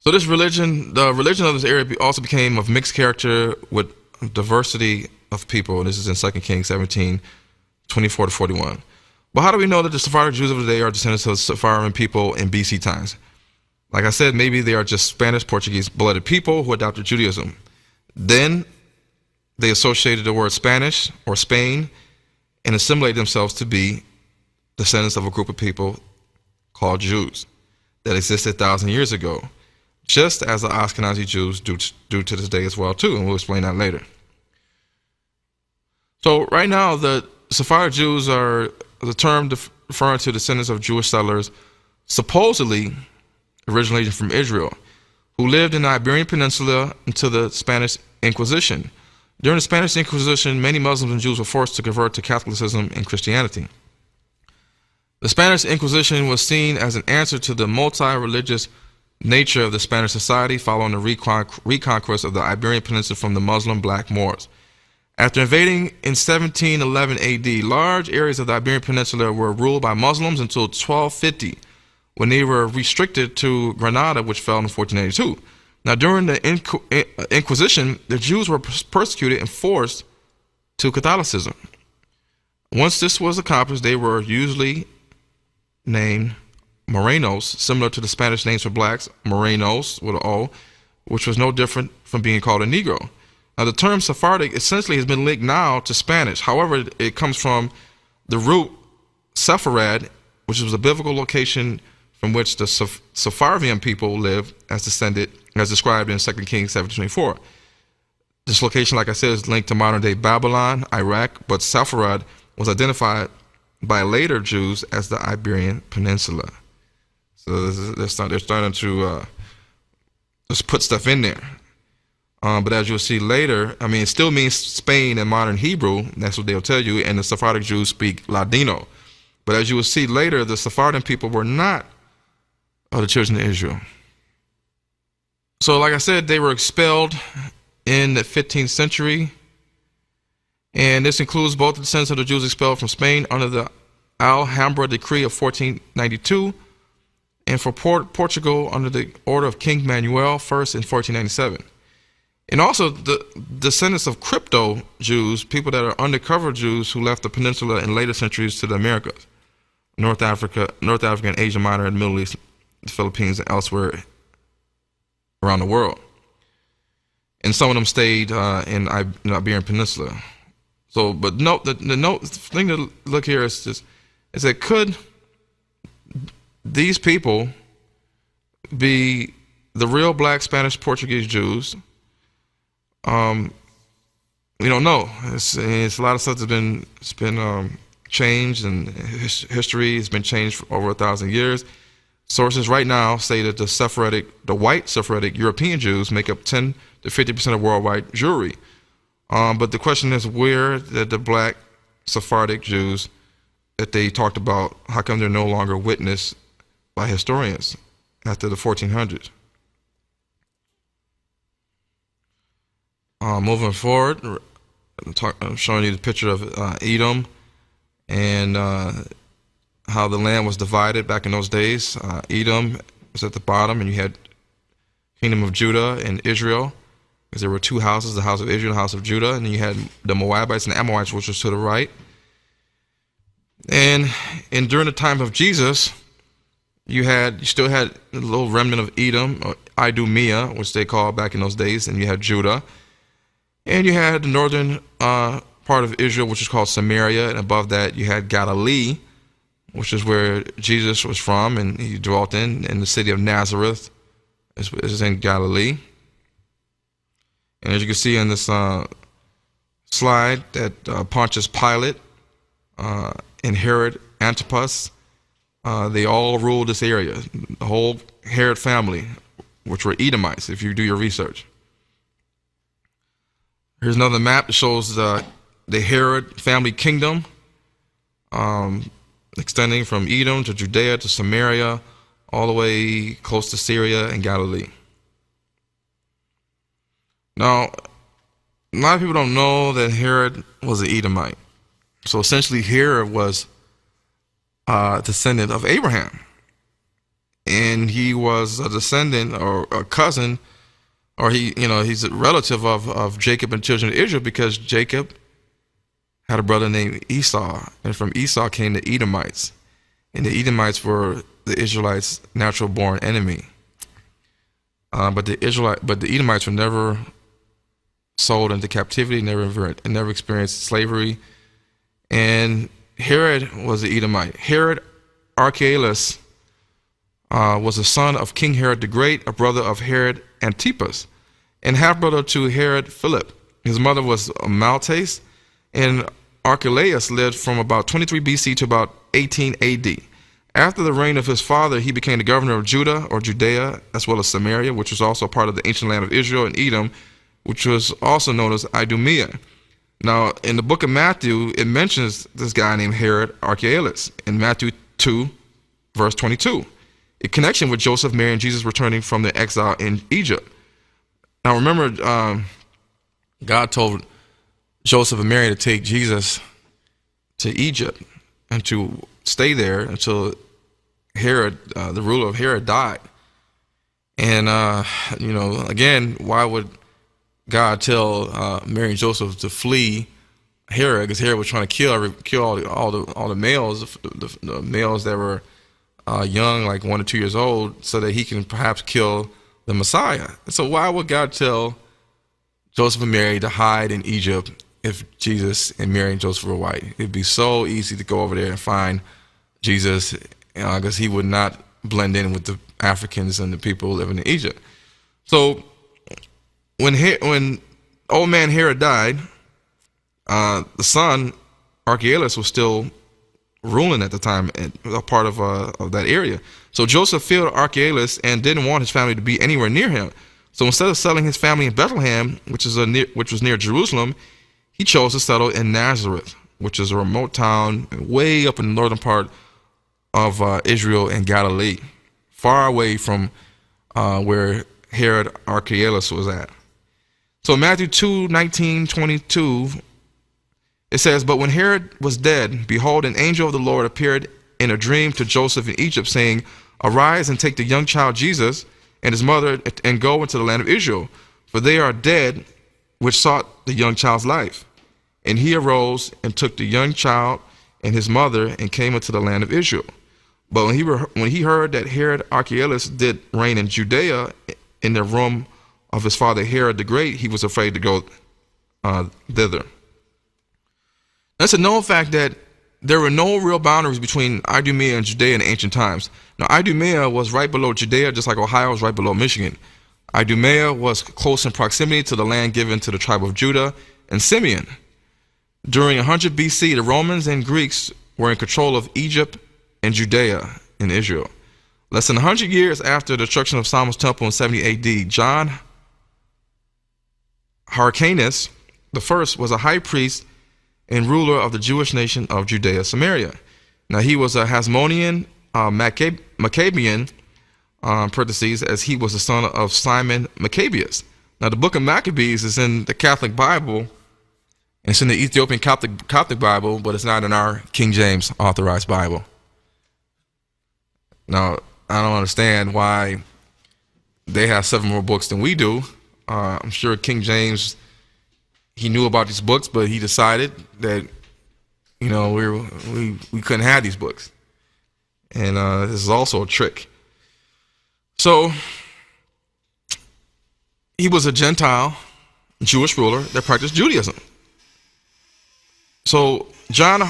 So this religion, the religion of this area, also became of mixed character with diversity of people. This is in 2 Kings 17:24-41. But how do we know that the Sephardic Jews of the day are descendants of the Sephardim people in BC times? Like I said, maybe they are just Spanish, Portuguese blooded people who adopted Judaism. Then they associated the word Spanish or Spain and assimilated themselves to be descendants of a group of people called Jews that existed 1,000 years ago, just as the Ashkenazi Jews do to this day as well too, and we'll explain that later. So right now, the Sephardic Jews are the term referring to descendants of Jewish settlers supposedly originating from Israel, who lived in the Iberian Peninsula until the Spanish Inquisition. During the Spanish Inquisition, many Muslims and Jews were forced to convert to Catholicism and Christianity. The Spanish Inquisition was seen as an answer to the multi-religious nature of the Spanish society following the reconquest of the Iberian Peninsula from the Muslim Black Moors. After invading in 1711 AD, large areas of the Iberian Peninsula were ruled by Muslims until 1250, when they were restricted to Granada, which fell in 1482. Now, during the Inquisition, the Jews were persecuted and forced to Catholicism. Once this was accomplished, they were usually named Morenos, similar to the Spanish names for blacks, Morenos with an O, which was no different from being called a Negro. Now, the term Sephardic essentially has been linked now to Spanish. However, it comes from the root Sepharad, which was a biblical location from which the Sephardim people lived, as described in 2 Kings 7:24. This location, like I said, is linked to modern-day Babylon, Iraq, but Sepharad was identified by later Jews as the Iberian Peninsula. So they're starting to just put stuff in there. But as you'll see later, I mean, it still means Spain in modern Hebrew. That's what they'll tell you. And the Sephardic Jews speak Ladino. But as you will see later, the Sephardim people were not the children of Israel. So like I said, they were expelled in the 15th century. And this includes both the descendants of the Jews expelled from Spain under the Alhambra Decree of 1492, and for Portugal under the order of King Manuel I in 1497. And also the descendants of crypto Jews, people that are undercover Jews who left the peninsula in later centuries to the Americas, North Africa and Asia Minor, and the Middle East, the Philippines, and elsewhere around the world. And some of them stayed in the Iberian Peninsula. So, but note the thing to look here is that could these people be the real black Spanish Portuguese Jews We don't know. It's a lot of stuff that's been changed, and history has been changed for over 1,000 years. Sources right now say that the white Sephardic European Jews make up 10 to 50% of worldwide Jewry. But the question is, where did the black Sephardic Jews that they talked about, how come they're no longer witnessed by historians after the 1400s? Moving forward, I'm showing you the picture of Edom and how the land was divided back in those days. Edom was at the bottom, and you had Kingdom of Judah and Israel, because there were two houses, the house of Israel and the house of Judah, and then you had the Moabites and the Amorites, which was to the right. And during the time of Jesus, you still had a little remnant of Edom, or Idumea, which they called back in those days, and you had Judah. And you had the northern part of Israel, which is called Samaria, and above that you had Galilee, which is where Jesus was from, and he dwelt in the city of Nazareth is in Galilee. And as you can see in this slide, that Pontius Pilate and Herod Antipas, they all ruled this area, the whole Herod family, which were Edomites, if you do your research. Here's another map that shows the Herod family kingdom, extending from Edom to Judea to Samaria, all the way close to Syria and Galilee. Now, a lot of people don't know that Herod was an Edomite. So essentially, Herod was a descendant of Abraham. And he was a descendant or a cousin, or he's a relative of Jacob and children of Israel, because Jacob had a brother named Esau, and from Esau came the Edomites. And the Edomites were the Israelites' natural born enemy. But the Edomites were never sold into captivity, never experienced slavery. And Herod was an Edomite. Herod Archelaus was a son of King Herod the Great, a brother of Herod Antipas, and half-brother to Herod Philip. His mother was Maltase, and Archelaus lived from about 23 BC to about 18 AD. After the reign of his father, he became the governor of Judah, or Judea, as well as Samaria, which was also part of the ancient land of Israel, and Edom, which was also known as Idumea. Now, in the book of Matthew, it mentions this guy named Herod Archelaus in Matthew 2, verse 22, in connection with Joseph, Mary, and Jesus returning from their exile in Egypt. Now, remember, God told Joseph and Mary to take Jesus to Egypt and to stay there until Herod, the ruler of Herod, died. And, again, why would God tell Mary and Joseph to flee Herod? Because Herod was trying to kill all the males, the males that were young, like 1 or 2 years old, so that he can perhaps kill the Messiah. So why would God tell Joseph and Mary to hide in Egypt if Jesus and Mary and Joseph were white? It'd be so easy to go over there and find Jesus, because he would not blend in with the Africans and the people living in Egypt. So when old man Herod died, the son Archelaus was still ruling at the time, a part of that area. So Joseph feared Archelaus and didn't want his family to be anywhere near him. So instead of settling his family in Bethlehem, which was near Jerusalem, he chose to settle in Nazareth, which is a remote town way up in the northern part of Israel and Galilee, far away from where Herod Archelaus was at. So Matthew 2:19-22, it says, "But when Herod was dead, behold, an angel of the Lord appeared in a dream to Joseph in Egypt, saying, Arise and take the young child Jesus and his mother and go into the land of Israel, for they are dead which sought the young child's life. And he arose and took the young child and his mother and came into the land of Israel. But when he heard that Herod Archelaus did reign in Judea in the room of his father Herod the Great, he was afraid to go thither." That's a known fact that there were no real boundaries between Idumea and Judea in ancient times. Now, Idumea was right below Judea, just like Ohio was right below Michigan. Idumea was close in proximity to the land given to the tribe of Judah, and Simeon. During 100 BC, the Romans and Greeks were in control of Egypt and Judea in Israel. Less than 100 years after the destruction of Solomon's temple in 70 AD, John Hyrcanus I was a high priest and ruler of the Jewish nation of Judea Samaria. Now he was a Hasmonean Maccabean, parentheses, as he was the son of Simon Maccabeus. Now the book of Maccabees is in the Catholic Bible. It's in the Ethiopian Coptic Bible, but it's not in our King James authorized Bible. Now, I don't understand why they have 7 more books than we do. I'm sure King James, he knew about these books, but he decided that, you know, we couldn't have these books. And this is also a trick. So, he was a Gentile Jewish ruler that practiced Judaism. So John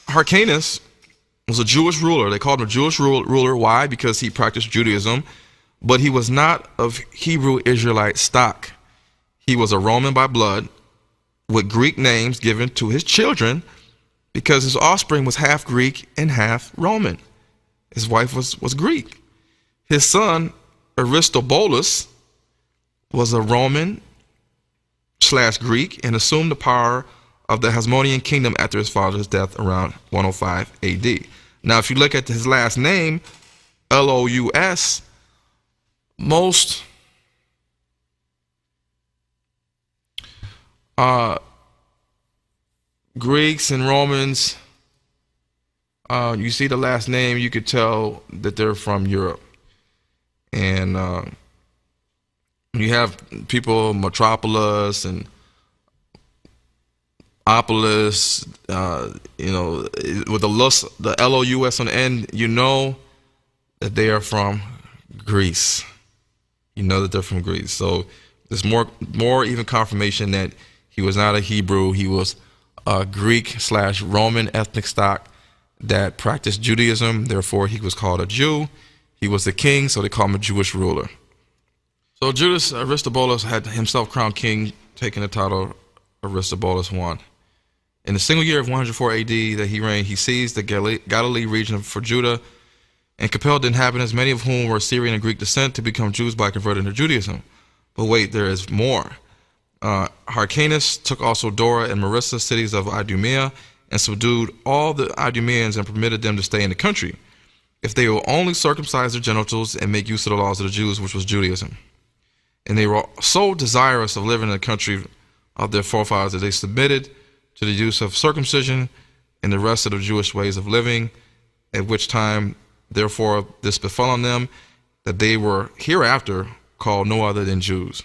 Hyrcanus was a Jewish ruler. They called him a Jewish ruler. Why? Because he practiced Judaism, but he was not of Hebrew Israelite stock. He was a Roman by blood with Greek names given to his children because his offspring was half Greek and half Roman. His wife was Greek. His son, Aristobulus, was a Roman/Greek and assumed the power of the Hasmonean kingdom after his father's death around 105 AD. Now, if you look at his last name, Lous, most Greeks and Romans, you see the last name, you could tell that they're from Europe. And you have people, Metropolis and Opolis, you know, with the Lous on the end, you know that they are from Greece. You know that they're from Greece. So there's more even confirmation that he was not a Hebrew. He was a Greek/Roman ethnic stock that practiced Judaism. Therefore, he was called a Jew. He was the king, so they call him a Jewish ruler. So Judas Aristobulus had himself crowned king, taking the title Aristobulus I. In the single year of 104 AD that he reigned, he seized the Galilee region for Judah and compelled the inhabitants, many of whom were Syrian and Greek descent, to become Jews by converting to Judaism. But wait, there is more. Hyrcanus took also Dora and Marissa, cities of Idumea, and subdued all the Idumeans and permitted them to stay in the country, if they will only circumcise their genitals and make use of the laws of the Jews, which was Judaism. And they were so desirous of living in the country of their forefathers that they submitted to the use of circumcision and the rest of the Jewish ways of living, at which time, therefore, this befell on them, that they were hereafter called no other than Jews.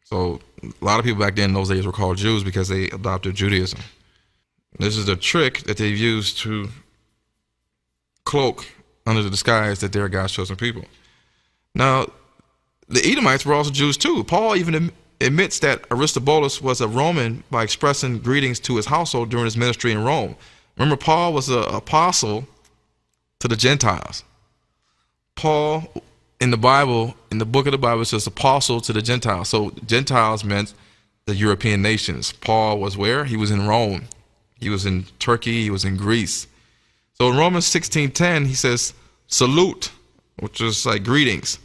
So a lot of people back then in those days were called Jews because they adopted Judaism. This is a trick that they've used to cloak under the disguise that they're God's chosen people. Now, the Edomites were also Jews too. Paul even admits that Aristobulus was a Roman by expressing greetings to his household during his ministry in Rome. Remember, Paul was an apostle to the Gentiles. Paul, in the Bible, in the book of the Bible, says apostle to the Gentiles. So Gentiles meant the European nations. Paul was where? He was in Rome. He was in Turkey. He was in Greece. So in Romans 16:10, he says, salute, which is like greetings,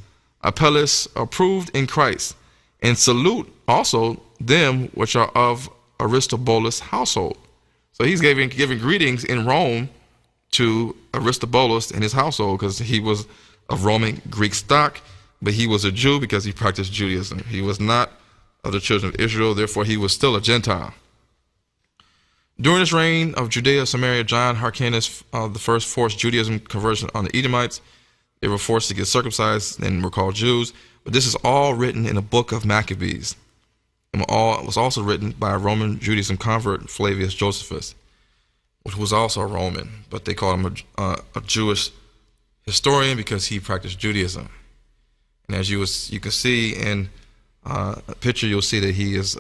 appellis, approved in Christ, and salute also them which are of Aristobulus' household. So he's giving greetings in Rome to Aristobulus and his household because he was of Roman Greek stock, but he was a Jew because he practiced Judaism. He was not of the children of Israel, therefore he was still a Gentile. During his reign of Judea, Samaria, John Hyrcanus the first forced Judaism conversion on the Edomites. They were forced to get circumcised and were called Jews. But this is all written in the book of Maccabees. And it was also written by a Roman Judaism convert, Flavius Josephus, which was also a Roman, but they called him a Jewish historian because he practiced Judaism. And as you can see in a picture, you'll see that he is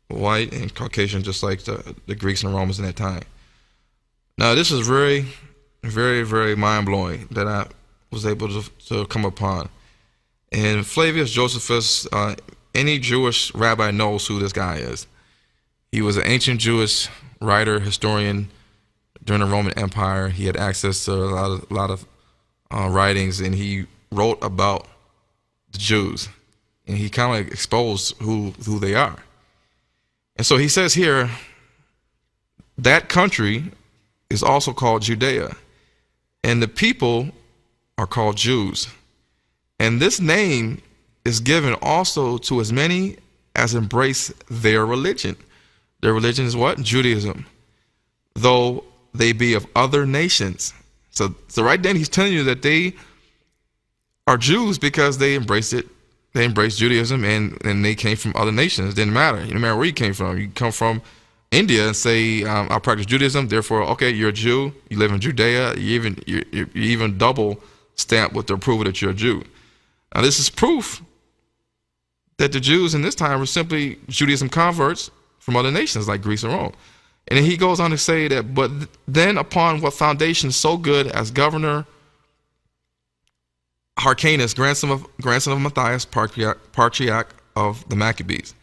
white and Caucasian, just like the Greeks and Romans in that time. Now, this is very, very, very mind-blowing that I was able to come upon. And Flavius Josephus, any Jewish rabbi knows who this guy is. He was an ancient Jewish writer, historian during the Roman Empire. He had access to a lot of writings, and he wrote about the Jews, and he kind of exposed who they are. And so he says here, that country is also called Judea, and the people are called Jews. And this name is given also to as many as embrace their religion. Their religion is what? Judaism. Though they be of other nations. So right then he's telling you that they are Jews because they embraced it. They embraced Judaism, and they came from other nations. It didn't matter. It didn't matter where you came from. You come from India and say, I practice Judaism, therefore, okay, you're a Jew. You live in Judea. You even double stamp with the approval that you're a Jew. Now, this is proof that the Jews in this time were simply Judaism converts from other nations like Greece and Rome. And then he goes on to say that, but then upon what foundation so good as Governor Hyrcanus, grandson of Matthias, patriarch of the Maccabees,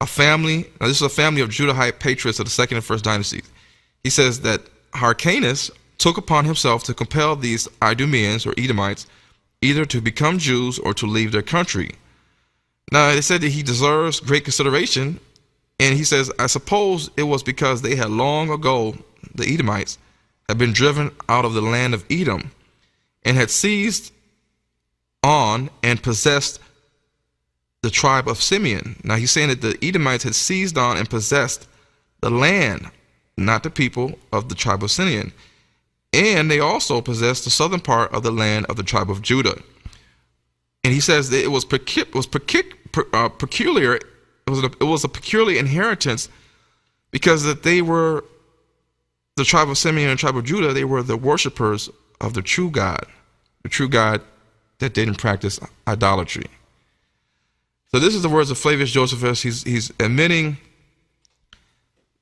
a family, now this is a family of Judahite patriots of the second and first dynasties. He says that Hyrcanus took upon himself to compel these Idumeans or Edomites either to become Jews or to leave their country. Now, they said that he deserves great consideration, and he says, I suppose it was because they had long ago, the Edomites, had been driven out of the land of Edom and had seized on and possessed the tribe of Simeon. Now, he's saying that the Edomites had seized on and possessed the land, not the people of the tribe of Simeon. And they also possessed the southern part of the land of the tribe of Judah. And he says that it was peculiar. It was a peculiar inheritance because that they were the tribe of Simeon and the tribe of Judah. They were the worshipers of the true God that didn't practice idolatry. So this is the words of Flavius Josephus. He's admitting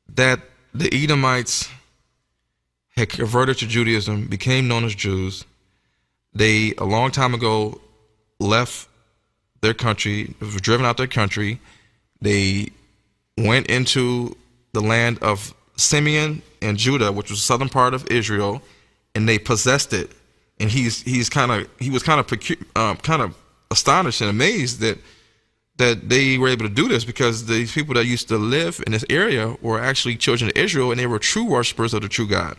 that the Edomites had converted to Judaism, became known as Jews. They, a long time ago, left their country, were driven out their country. They went into the land of Simeon and Judah, which was the southern part of Israel, and they possessed it. And he was kind of astonished and amazed that they were able to do this, because these people that used to live in this area were actually children of Israel, and they were true worshipers of the true God.